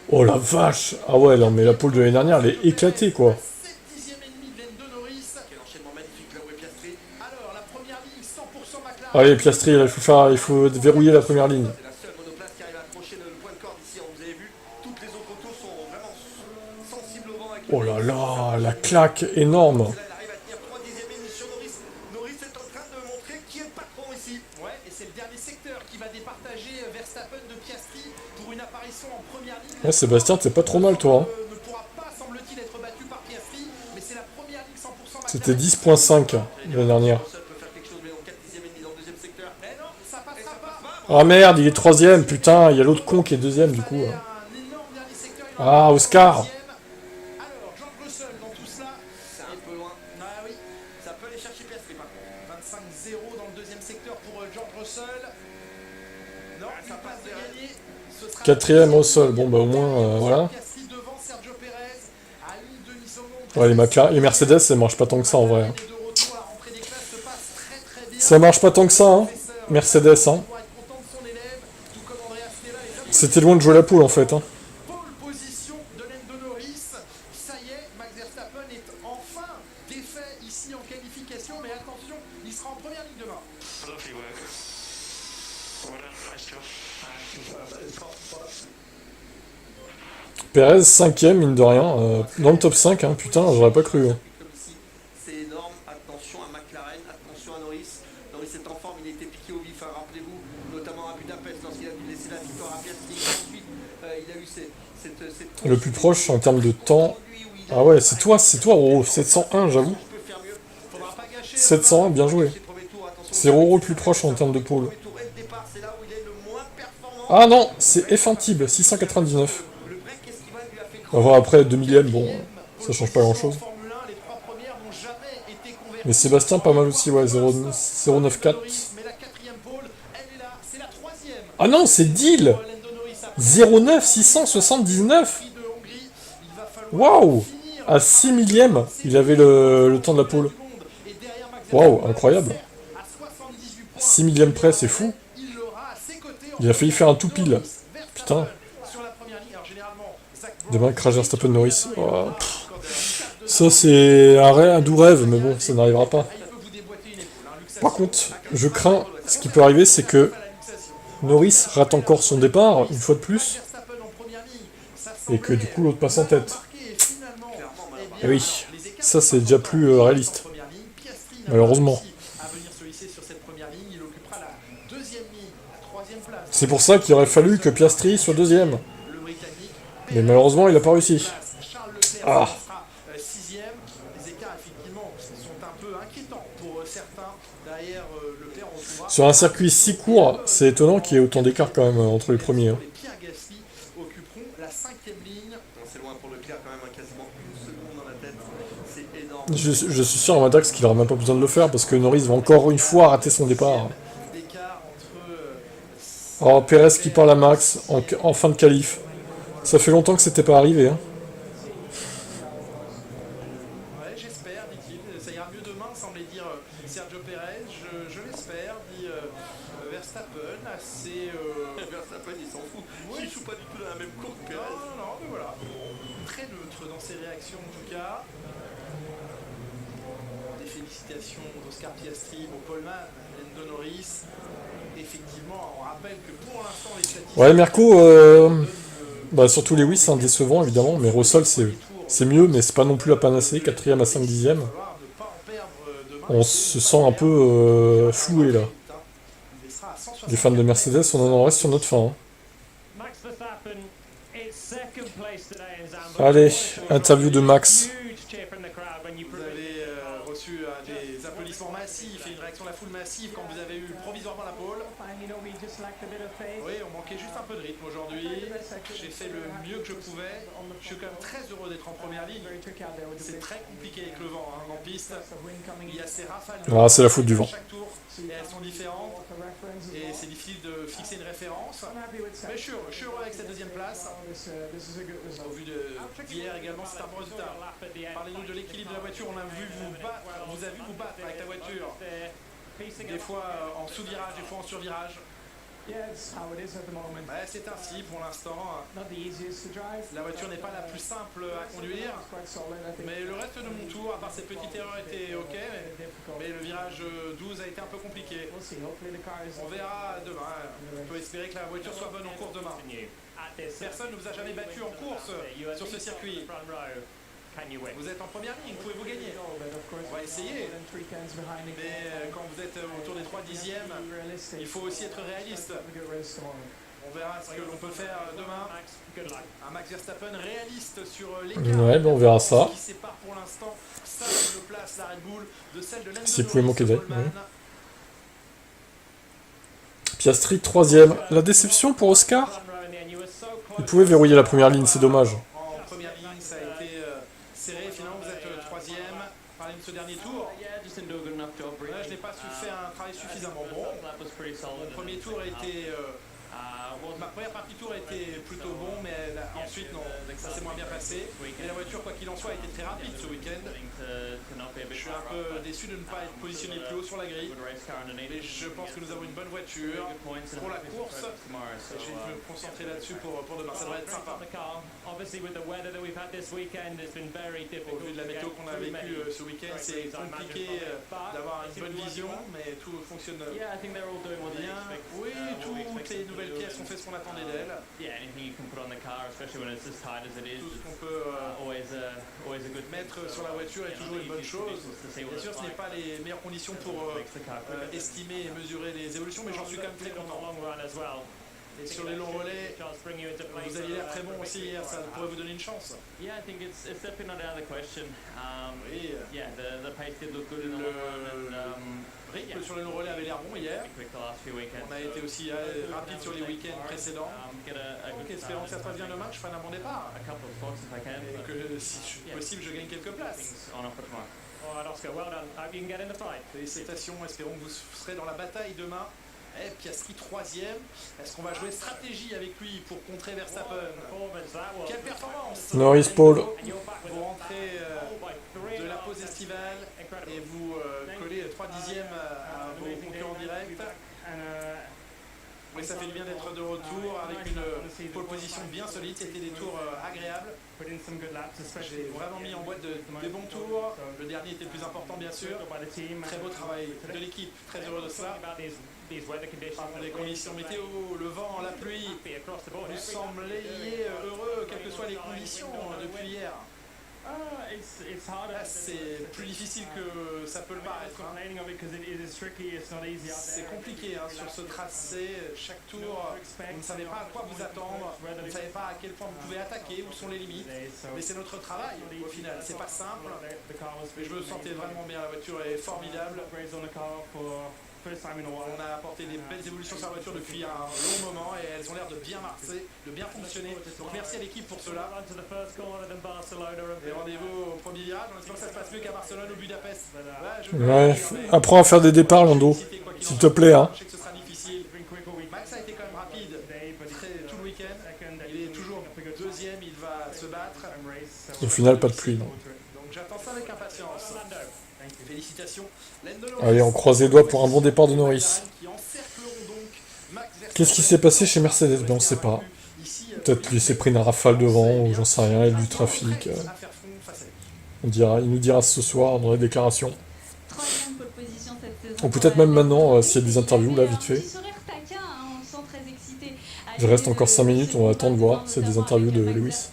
Oh la vache. Ah ouais, non, mais la pole de l'année dernière, elle est éclatée, quoi. 7 dixièmes et demi de Lando Norris. Quel enchaînement magnifique là où est Piastri. Alors, la première ligne, 100% McLaren. Allez, Piastri, là, il faut verrouiller la première ligne. C'est la seule monoplace qui arrive à accrocher le point de corde ici. Vous avez vu, toutes les autres autos sont vraiment sensibles au vent. Avec Oh là là, la claque énorme. Là, il arrive à tenir 3 dixièmes et demi sur Norris. Norris est en train de montrer qui est le patron ici. Ouais, et c'est le dernier secteur qui va départager Verstappen de Piastri pour une apparition en première ligne. Ouais, Sébastien, t'es pas trop mal, toi. Hein. Ne pourra pas, semble-t-il, être battu par Piastri, mais c'est la première ligne 100%. C'était 10.5 l'année dernière. Ah merde, il est 3ème, putain, il y a l'autre con qui est 2ème du coup. Ah, Oscar. Alors, George Russell dans tout cela, C'est un peu loin. ah oui, Ça peut aller chercher Piastri par contre. 25-0 dans le deuxième secteur pour George Russell. Non, ça une passe passe de direct. gagner. Ce sera 4ème au sol, bon bah au moins, voilà. Piastri devant Sergio Perez à une demi-seconde. Ouais, les Mercedes, ça marche pas tant que ça en vrai. Hein. De retour, la rentrée des classes se passe très très bien. Ça marche pas tant que ça, hein. Mercedes, hein. Pour être content de son élève, tout comme Andrea Stella, les C'était loin de jouer la poule en fait, hein. pole position de Lando Norris. Ça y est, Max Verstappen est enfin défait ici en qualification, mais attention, il sera en première ligne demain. Perez 5ème, mine de rien, dans le top 5, hein. Putain, j'aurais pas cru. Hein. Comme ici, c'est énorme. Attention à McLaren, attention à Norris. Norris est en forme, il a été piqué au vif. Hein. Rappelez-vous, notamment à Budapest, lorsqu'il a dû laisser la victoire à Piastri. Ensuite, il a eu cette Le plus proche en termes de temps. Ah ouais, c'est toi, Roro. 701, j'avoue. 701, bien joué. C'est Roro le plus proche en termes de pôle. Ah non, c'est F1 699. Enfin, après, 2000ème, bon, ça change pas grand-chose. Mais Sébastien, pas mal aussi, ouais, 094. Ah non, c'est Deal 09 679. Waouh. À 6 millième, il avait le temps de la pole. Waouh, incroyable. 6 millième près, c'est fou. Il a failli faire un tout pile. Putain. Demain, crash Verstappen Norris. Oh, ça, c'est un doux rêve, mais bon, ça n'arrivera pas. Par contre, je crains, ce qui peut arriver, c'est que Norris rate encore son départ, une fois de plus, et que du coup, l'autre passe en tête. Et oui, ça, c'est déjà plus réaliste. Malheureusement. C'est pour ça qu'il aurait fallu que Piastri soit 2ème. Mais malheureusement, il n'a pas réussi. Ah. Sur un circuit si court, c'est étonnant qu'il y ait autant d'écart quand même entre les premiers. Hein. Je suis sûr à Madax qu'il n'aura même pas besoin de le faire parce que Norris va encore une fois rater son départ. Oh, Perez qui parle à Max en fin de qualif. Ça fait longtemps que c'était pas arrivé. Hein. Ouais, j'espère, dit-il. Ça ira mieux demain, semblait dire Sergio Perez. Je l'espère, dit Verstappen. Assez. Verstappen, il s'en fout. Il joue pas du tout dans la même course que Perez. Non, mais voilà. Très neutre dans ses réactions, en tout cas. Des félicitations d'Oscar Piastri, au poleman, Lando Norris. Effectivement, on rappelle que pour l'instant, les statistiques. Ouais, Merco. Bah, surtout Lewis, c'est un décevant évidemment, mais Russell c'est mieux, mais c'est pas non plus la panacée, 4ème à 5 dixièmes. On se sent un peu floué là. Les fans de Mercedes, on en reste sur notre fin. Hein. Allez, interview de Max. Vous avez reçu des applaudissements massifs et une réaction de la foule massive quand vous avez eu provisoirement la pole. Oui, on manquait juste un peu de rythme aujourd'hui. J'ai fait le mieux que je pouvais. Je suis quand même très heureux d'être en première ligne. C'est très compliqué avec le vent en piste. Il y a ces rafales de Ah, c'est la faute du vent. chaque tour et elles sont différentes. Et c'est difficile de fixer une référence. Mais je suis heureux avec cette deuxième place. Au vu d'hier également, c'est un bon résultat. Parlez-nous de l'équilibre de la voiture. On a vu vous battre, on vous a vu vous battre avec la voiture. Des fois en sous-virage, des fois en sur-virage. Ouais, c'est ainsi pour l'instant. La voiture n'est pas la plus simple à conduire. Mais le reste de mon tour, à part cette petite erreur, était ok. Mais le virage 12 a été un peu compliqué. On verra demain. On peut espérer que la voiture soit bonne en course demain. Personne ne vous a jamais battu en course sur ce circuit. Vous êtes en première ligne, pouvez-vous gagner? On va essayer. Mais quand vous êtes autour des 3 3 dixièmes, il faut aussi être réaliste. On verra ce que l'on peut faire demain. Un Max Verstappen réaliste sur l'écart. Ouais, ben on verra ça. Qui sépare pour l'instant sa monoplace, la Red Bull, de celle de Lando S'il pouvait manquer d'aide. Norris, Ouais. Piastri, 3ème. La déception pour Oscar? Il pouvait verrouiller la première ligne, c'est dommage. En première ligne, ça a été serré. Finalement, vous êtes 3ème. Parlez de ce dernier tour. Là, je n'ai pas su faire un travail suffisamment bon. Mon premier tour a été... ma première partie tour a été plutôt bon, mais ensuite, non, ça s'est moins bien passé. Et la voiture, quoi qu'il en soit, a été très rapide ce week-end. Je suis un peu déçu de ne pas être positionné plus haut sur la grille. Mais je pense que nous avons une bonne voiture pour la course. Je vais me concentrer là-dessus pour demain. Ça devrait être sympa. Au vu de la météo qu'on a vécue ce week-end, c'est compliqué d'avoir une bonne vision, mais tout fonctionne bien. Oui, toutes les nouvelles pièces ont fait ce qu'on attendait d'elles. Tout ce qu'on peut mettre sur la voiture est toujours une bonne chose. Bien sûr, ce n'est pas les meilleures conditions pour estimer et mesurer les évolutions, mais j'en suis quand même très content. Et sur les longs relais, vous aviez l'air très bon aussi hier, ça pourrait vous donner une chance. Oui, le rythme sur les longs relais avait l'air bon hier. On a été aussi rapide sur les week-ends précédents. Donc espérons que ça se passe bien demain, que je prenne un bon départ. Et que si possible, je gagne quelques places. Félicitations, espérons que vous serez dans la bataille demain. Piastri 3ème. Est-ce qu'on va jouer stratégie avec lui pour contrer Verstappen? Quelle performance! Norris, Paul. Vous rentrez de la pause estivale et vous collez 3 dixièmes à vos concurrents directs. Oui, ça fait du bien d'être de retour avec une pole position bien solide. C'était des tours agréables. J'ai vraiment mis en boîte des bons tours. Le dernier était le plus important, bien sûr. Très beau travail de l'équipe, très heureux de cela. Les conditions météo, le vent, la pluie, vous semblez heureux, quelles que soient les conditions depuis hier. C'est plus difficile que ça peut le paraître. C'est compliqué sur ce tracé. Chaque tour, vous ne savez pas à quoi vous attendre. Vous ne savez pas à quel point vous pouvez attaquer, où sont les limites. Mais c'est notre travail au final. C'est pas simple. Mais je me sentais vraiment bien. La voiture est formidable. On a apporté des belles évolutions sur la voiture depuis un long moment et elles ont l'air de bien marcher, de bien fonctionner. Donc merci à l'équipe pour cela. Et rendez-vous au premier virage. On espère que ça se passe mieux qu'à Barcelone ou Budapest. Ouais, apprends à faire des départs, Lando. S'il te plaît, hein. Je sais que ce sera difficile. Max a été quand même rapide tout le week-end. Il est toujours 2ème, il va se battre. Au final, pas de pluie. Donc j'attends ça avec impatience. Félicitations. Allez, on croise les doigts pour un bon départ de Norris. Qu'est-ce qui s'est passé chez Mercedes? Ben on sait pas. Peut-être qu'il s'est pris une rafale devant, ou j'en sais rien, il y a du trafic. Il nous dira ce soir dans les déclarations. Ou peut-être même maintenant, s'il y a des interviews là, vite fait. Il reste encore 5 minutes, on va attendre de voir s'il y a des interviews de Lewis.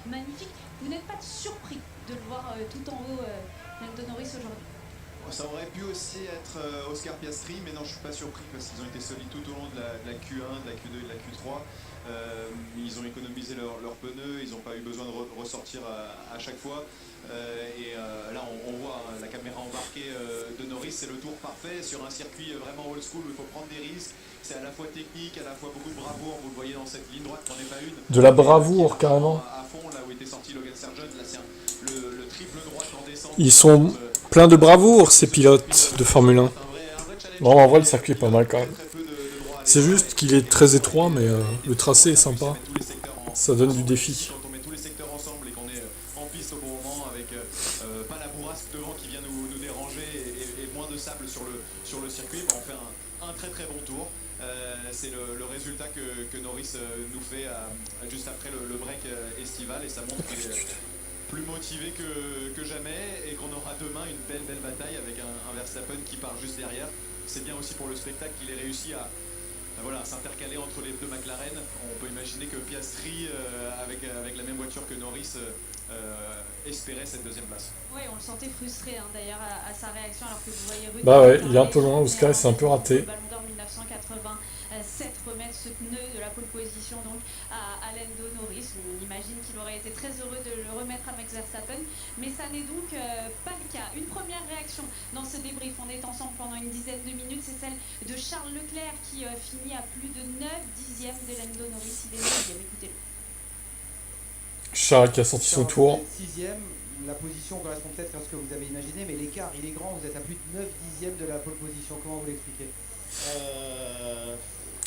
Magnifique. Vous n'êtes pas surpris de le voir tout en haut, Lando Norris aujourd'hui? Ça aurait pu aussi être Oscar Piastri, mais non, je ne suis pas surpris parce qu'ils ont été solides tout au long de la Q1, de la Q2 et de la Q3. Ils ont économisé leurs pneus, ils n'ont pas eu besoin de ressortir à chaque fois. Là, on voit la caméra embarquée de Norris, c'est le tour parfait sur un circuit vraiment old school où il faut prendre des risques. C'est à la fois technique, à la fois beaucoup de bravoure. Vous le voyez dans cette ligne droite, n'en est pas une. De la bravoure, carrément. À fond, là où était sorti Logan Sargent, là c'est le triple droit en descente. Ils sont pleins de bravoure, ces pilotes de Formule 1. Non, en vrai, le circuit est pas mal quand même. C'est juste qu'il est très étroit, mais le tracé est sympa. Ça donne du défi. Quand on met tous les secteurs ensemble et qu'on est en piste au bon moment, avec pas la bourrasque devant qui vient nous déranger et moins de sable sur le circuit, on fait un très très bon tour. C'est le résultat que Norris nous fait juste après le break estival et ça montre qu'il est plus motivé que jamais et qu'on aura demain une belle bataille avec un Verstappen qui part juste derrière. C'est bien aussi pour le spectacle qu'il ait réussi à s'intercaler entre les deux McLaren. On peut imaginer que Piastri, avec la même voiture que Norris, espérer cette deuxième place. Oui, on le sentait frustré d'ailleurs à sa réaction alors que vous voyez Rudy. Bah ouais, il est un peu loin, Oscar, il s'est un peu raté. Le Ballon d'Or 1987 remettre ce pneu de la pole position donc à Lando Norris. On imagine qu'il aurait été très heureux de le remettre à Max Verstappen, mais ça n'est donc pas le cas. Une première réaction dans ce débrief, on est ensemble pendant une dizaine de minutes, c'est celle de Charles Leclerc qui finit à plus de 9 dixièmes de Lando Norris. Il est 9e, écoutez-le. Charles qui a sorti son tour. 6e, la position correspond peut-être à ce que vous avez imaginé, mais l'écart il est grand, vous êtes à plus de 9 dixièmes de la pole position, comment vous l'expliquez?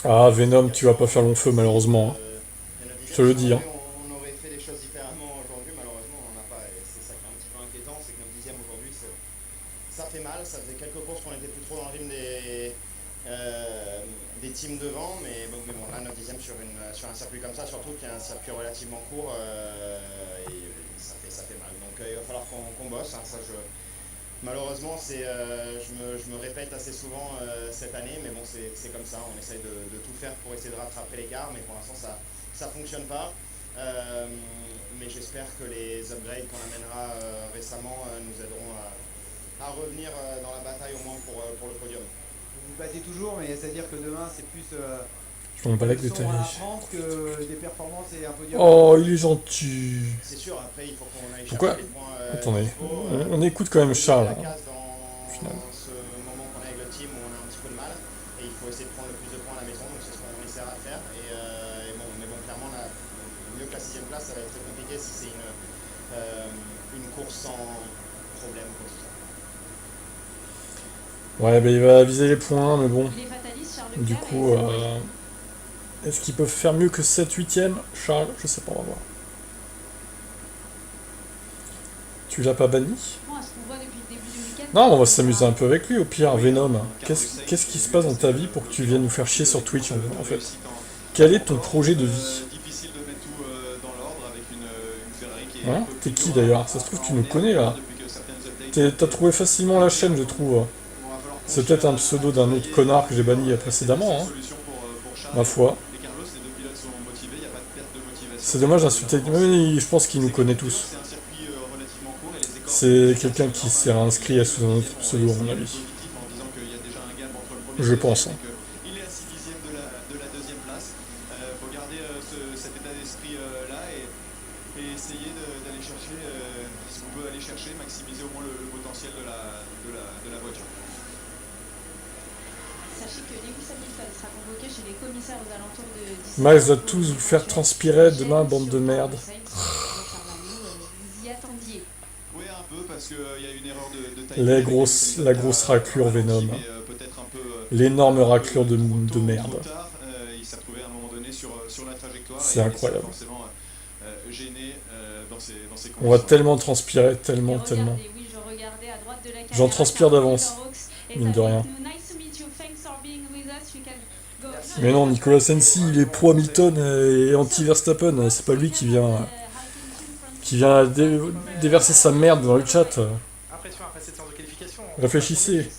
Ah, Venom, tu vas pas faire long feu malheureusement. Je te le dis. Hein. On aurait fait les choses différemment aujourd'hui, malheureusement on n'en a pas. Et c'est ça qui est un petit peu inquiétant, c'est que notre 10e aujourd'hui, ça fait mal. Ça faisait quelques courses qu'on était plus trop dans le rythme des teams devant, mais bon là notre 10e sur un circuit comme ça, surtout qui est un circuit relativement court, et ça fait mal. Donc il va falloir qu'on bosse. Hein, malheureusement, je me répète assez souvent cette année, mais bon, c'est comme ça. On essaye de tout faire pour essayer de rattraper l'écart, mais pour l'instant, ça fonctionne pas. Mais j'espère que les upgrades qu'on amènera récemment nous aideront à revenir dans la bataille au moins pour le podium. Vous vous battez toujours, mais c'est-à-dire que demain, c'est plus je m'en balèque de leçon à taille. apprendre que des performances et un podium. Oh, il est gentil. C'est sûr, après, il faut qu'on aille Pourquoi chercher les points. Attendez, on écoute quand même Charles. La case dans ce moment qu'on est avec le team où on a un petit peu de mal, et il faut essayer de prendre le plus de points à la maison, donc c'est ce qu'on essaiera de faire. Mais bon, clairement, mieux que la 6e place, ça va être très compliqué si c'est une course sans problème. Ouais, bah il va viser les points, mais bon. Il est fataliste, Charles Du Leclerc, coup, est-ce qu'ils peuvent faire mieux que 7-8e? Charles, je sais pas, on va voir. Tu l'as pas banni? Non, on va s'amuser un peu avec lui, au pire, Venom. Qu'est-ce qui se passe dans ta vie pour que tu viennes nous faire chier sur Twitch, en fait? Quel est ton projet de vie? Hein? T'es qui d'ailleurs? Ça se trouve, tu nous connais là. T'as trouvé facilement la chaîne, je trouve. C'est peut-être un pseudo d'un autre connard que j'ai banni précédemment, hein. Ma foi. C'est dommage d'insulter. Mais je pense qu'il nous connaît tous. C'est quelqu'un qui s'est inscrit sous un autre pseudo, à mon avis. Je pense. Hein. Il est à 6 dixièmes de la deuxième place. Faut garder cet état d'esprit là et essayer d'aller chercher ce qu'on peut aller chercher, maximiser au moins le potentiel de la voiture. Sachez que Lewis Hamilton sera convoqué chez les commissaires aux alentours de 17h. Max va tous vous faire transpirer demain, bande de merde. Vous y attendiez. Oui, un peu, parce qu'il y a une erreur de taille. La grosse raclure Venom. L'énorme raclure de merde. Il s'est retrouvé à un moment donné sur la trajectoire. C'est incroyable. Forcément gêné dans ces conditions. On va tellement transpirer, tellement. J'en transpire d'avance, mine de rien. Mais non, Nicolas Sensi, il est pro Hamilton et anti Verstappen. C'est pas lui qui vient déverser sa merde dans le chat. Réfléchissez.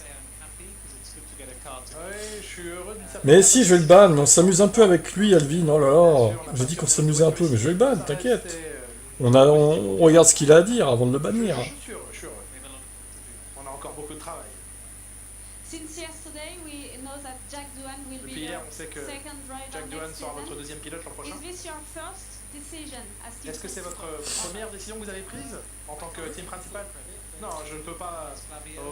Mais si, je vais le ban, on s'amuse un peu avec lui, Alvin, oh là là. J'ai dit qu'on s'amusait un peu, mais je vais le ban, t'inquiète. On regarde ce qu'il a à dire avant de le bannir. On a encore beaucoup de travail. Depuis hier, on sait que Jack Doohan sera votre deuxième pilote l'an prochain. Est-ce que c'est votre première décision que vous avez prise en tant que team principal? Non, je ne peux pas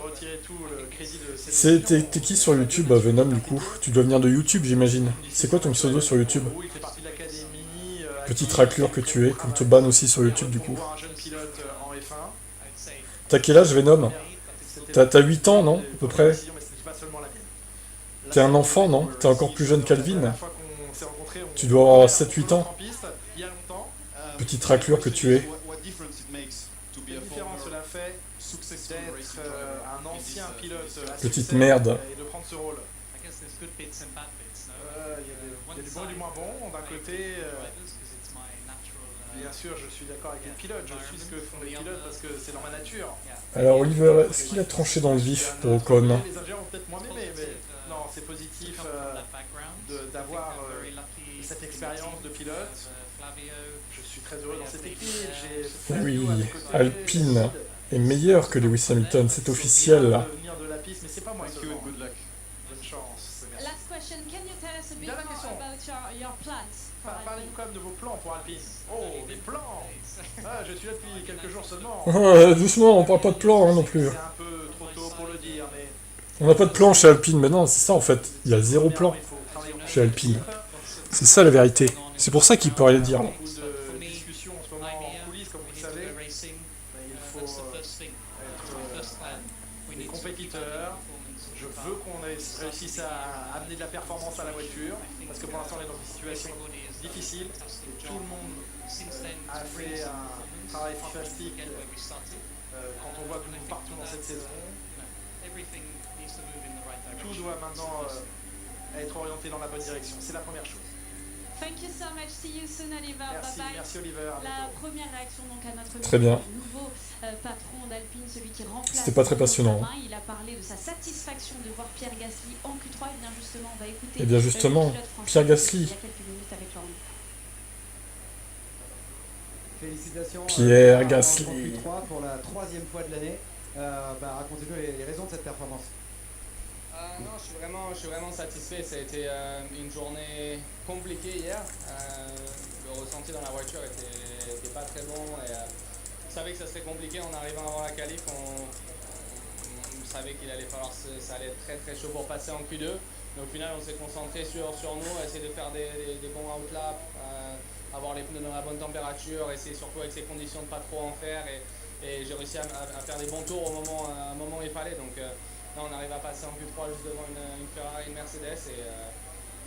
retirer tout le crédit de cette décision. T'es qui sur YouTube, Venom, du coup? Tu dois venir de YouTube, j'imagine. C'est quoi ton pseudo sur YouTube? Il fait partie de l'académie. Petite raclure que tu es, qu'on te banne aussi sur YouTube, du coup. Un jeune pilote en F1. T'as quel âge, Venom? T'as 8 ans, non? À peu près? T'es un enfant, non? T'es encore plus jeune qu'Alvin? Tu dois avoir 7-8 ans? Petite raclure que tu es. Quelle différence cela fait d'être un ancien pilote à petite succès merde. Et de prendre ce rôle? Il y a du bon et du moins bon. D'un côté, bien sûr, je suis d'accord avec les pilotes. Je suis ce que font les pilotes parce que c'est dans ma nature. Alors, Oliver, est-ce qu'il a tranché dans le vif pour Ocon? Les ingénieurs vont peut-être moins m'aimer, mais non, c'est positif d'avoir cette expérience de pilote. Je suis très heureux dans cette équipe. J'ai Fabio Oui, à mes côtés, Alpine Sid. est meilleur que Lewis Hamilton, c'est officiel là. Venir de la piste, mais c'est pas moi Thank you seulement. and good luck. Bonne chance. Merci. Last question, can you tell us a bit Dernière more question. about your plans for Parlez-nous quand même de vos plans pour Alpine. Oh, des plans. Ah, je suis là depuis quelques jours seulement. Doucement, on parle pas de plan hein, non plus. C'est un peu trop tôt pour le dire, mais On n'a pas de plan chez Alpine, mais non, c'est ça en fait. Il y a zéro plan il faut travailler en chez Alpine. C'est ça la vérité. C'est pour ça qu'il peut rien dire. beaucoup de discussions en ce moment en coulisses, comme vous le savez. Mais il faut être des compétiteurs. Je veux qu'on réussisse à amener de la performance à la voiture, parce que pour l'instant on est dans une situation difficile. Tout le monde a fait un travail fantastique quand on voit que nous partons dans cette saison. Tout doit maintenant être orienté dans la bonne direction. C'est la première chose. Thank you so much. See you soon, Oliver. Merci, Bye bye. merci Oliver. À La bientôt. première réaction donc à notre Très bien. nouveau patron d'Alpine, celui qui remplace. C'était pas très passionnant, hein. Il a parlé de sa satisfaction de voir Pierre Gasly en Q3. Et bien justement, on va écouter. Eh bien justement, le pilote français Pierre Gasly. Il y a quelques minutes avec Laurent. Félicitations Pierre en Gasly. Q3 pour la 3e fois de l'année. Racontez-nous les raisons de cette performance. Non, je suis vraiment satisfait. Ça a été une journée compliquée hier. Le ressenti dans la voiture était pas très bon. Et, on savait que ça serait compliqué en arrivant avant la qualif. On savait qu'il allait falloir, ça allait être très très chaud pour passer en Q2. Mais au final, on s'est concentré sur nous, essayer de faire des bons outlaps, avoir les pneus dans la bonne température, essayer surtout avec ces conditions de pas trop en faire. Et j'ai réussi à faire des bons tours au moment où il fallait. Donc là, on arrive à passer en Q3 juste devant une Ferrari et une Mercedes. Et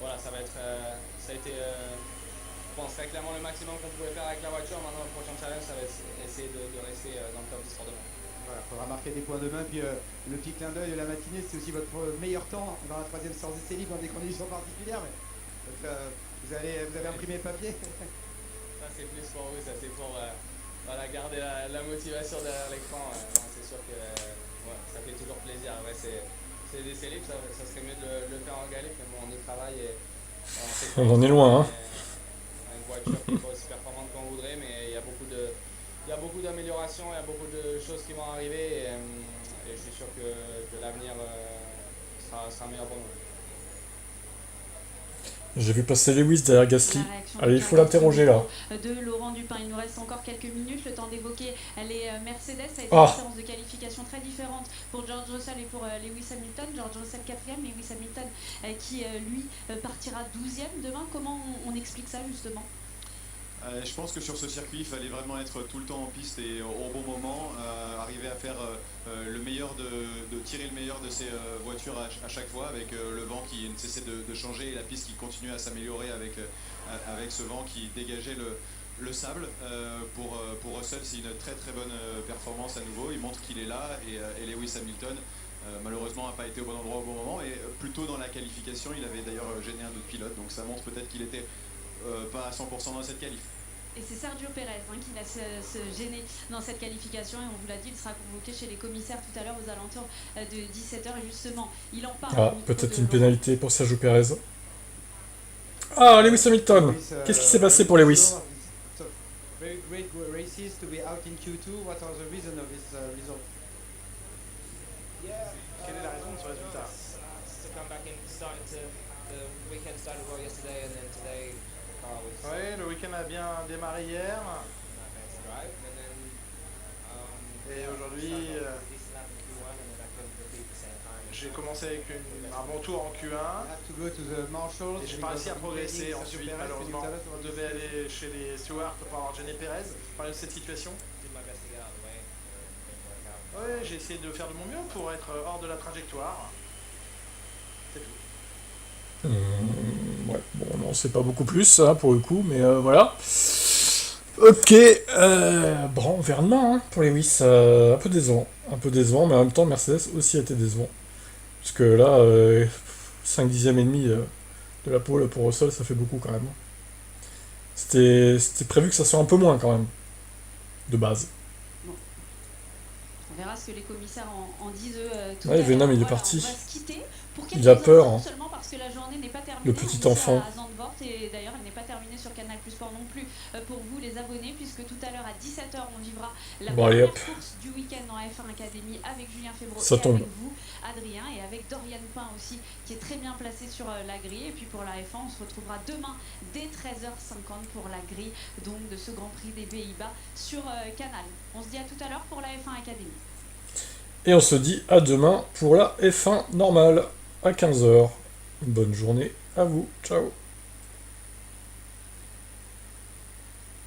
voilà, ça a été, je pense, très clairement le maximum qu'on pouvait faire avec la voiture. Maintenant, le prochain challenge, ça va être essayer de rester dans le top 10 pour demain. Voilà, il faudra marquer des points demain. Puis le petit clin d'œil de la matinée, c'est aussi votre meilleur temps dans la 3e séance d'essai libre dans des conditions particulières. Mais, donc, vous avez imprimé le papier. Ça, c'est plus pour vous, ça c'est pour voilà, garder la motivation derrière l'écran. C'est sûr que ouais, ça fait toujours plaisir. Ouais, c'est des essais libres, ça serait mieux de le faire en galip, mais bon, on y travaille. Et, On en est loin, hein. Une voiture qui n'est pas aussi performante qu'on voudrait, mais il y a beaucoup d'améliorations, il y a beaucoup de choses qui vont arriver. Et je suis sûr que l'avenir sera meilleur pour nous. J'ai vu passer Lewis derrière Gasly. La réaction Allez, il faut l'interroger là. de Laurent Dupin. Il nous reste encore quelques minutes, le temps d'évoquer les Mercedes. Ça a été Ah. une séance de qualification très différente pour George Russell et pour Lewis Hamilton. George Russell 4e, Lewis Hamilton qui lui partira 12e demain. Comment on explique ça justement? Je pense que sur ce circuit, il fallait vraiment être tout le temps en piste et au bon moment, arriver à faire le meilleur de tirer le meilleur de ces voitures à chaque fois, avec le vent qui ne cessait de changer et la piste qui continue à s'améliorer avec ce vent qui dégageait le sable. Pour Russell, c'est une très très bonne performance à nouveau. Il montre qu'il est là et Lewis Hamilton malheureusement n'a pas été au bon endroit au bon moment et plus tôt dans la qualification, il avait d'ailleurs gêné un autre pilote, donc ça montre peut-être qu'il était pas à 100% dans cette qualif. Et c'est Sergio Pérez qui va se gêner dans cette qualification et on vous l'a dit, il sera convoqué chez les commissaires tout à l'heure aux alentours de 17h et justement, il en parle. Ah, peut-être une pénalité pour Sergio Pérez. Ah, Lewis Hamilton. Qu'est-ce qui s'est passé pour Lewis? Very great races to be out in Q2. What are the reasons of this result? Quelle est la raison de ce résultat? Oui, le week-end a bien démarré hier. Et aujourd'hui, j'ai commencé avec un bon tour en Q1. Et j'ai pas réussi à progresser ensuite, malheureusement. On devait aller chez les stewards pour avoir gêné Pérez. Parler de cette situation. Oui, j'ai essayé de faire de mon mieux pour être hors de la trajectoire. C'est tout. Ouais, bon, non, c'est pas beaucoup plus, hein, pour le coup, mais voilà. Ok, bon, on verra demain, hein, pour Lewis. Un peu décevant, mais en même temps, Mercedes aussi a été décevant. Parce que là, 5 dixièmes et demi de la pole pour Russell, ça fait beaucoup quand même. C'était prévu que ça soit un peu moins quand même, de base. verra ce que les commissaires en disent tout Ouais, à Venom, l'heure. il est Voilà, parti. on va se quitter pour Il a quelques peur, instants hein. seulement parce que la journée n'est pas terminée. Le petit On est enfant. à Zandvoort et d'ailleurs elle n'est pas terminée sur Canal Plus Sport non plus pour vous les abonnés, puisque tout à l'heure à 17h on vivra la Bon, allez, première hop. course du week-end en F1 Academy avec Julien Febvre Ça et tombe. avec vous Adrien et avec Dorian Pain aussi qui est très bien placé sur la grille. Et puis pour la F1 on se retrouvera demain dès 13h50 pour la grille donc de ce Grand Prix des Pays-Bas sur Canal. On se dit à tout à l'heure pour la F1 Academy. Et on se dit à demain pour la F1 normale à 15h. Bonne journée à vous. Ciao.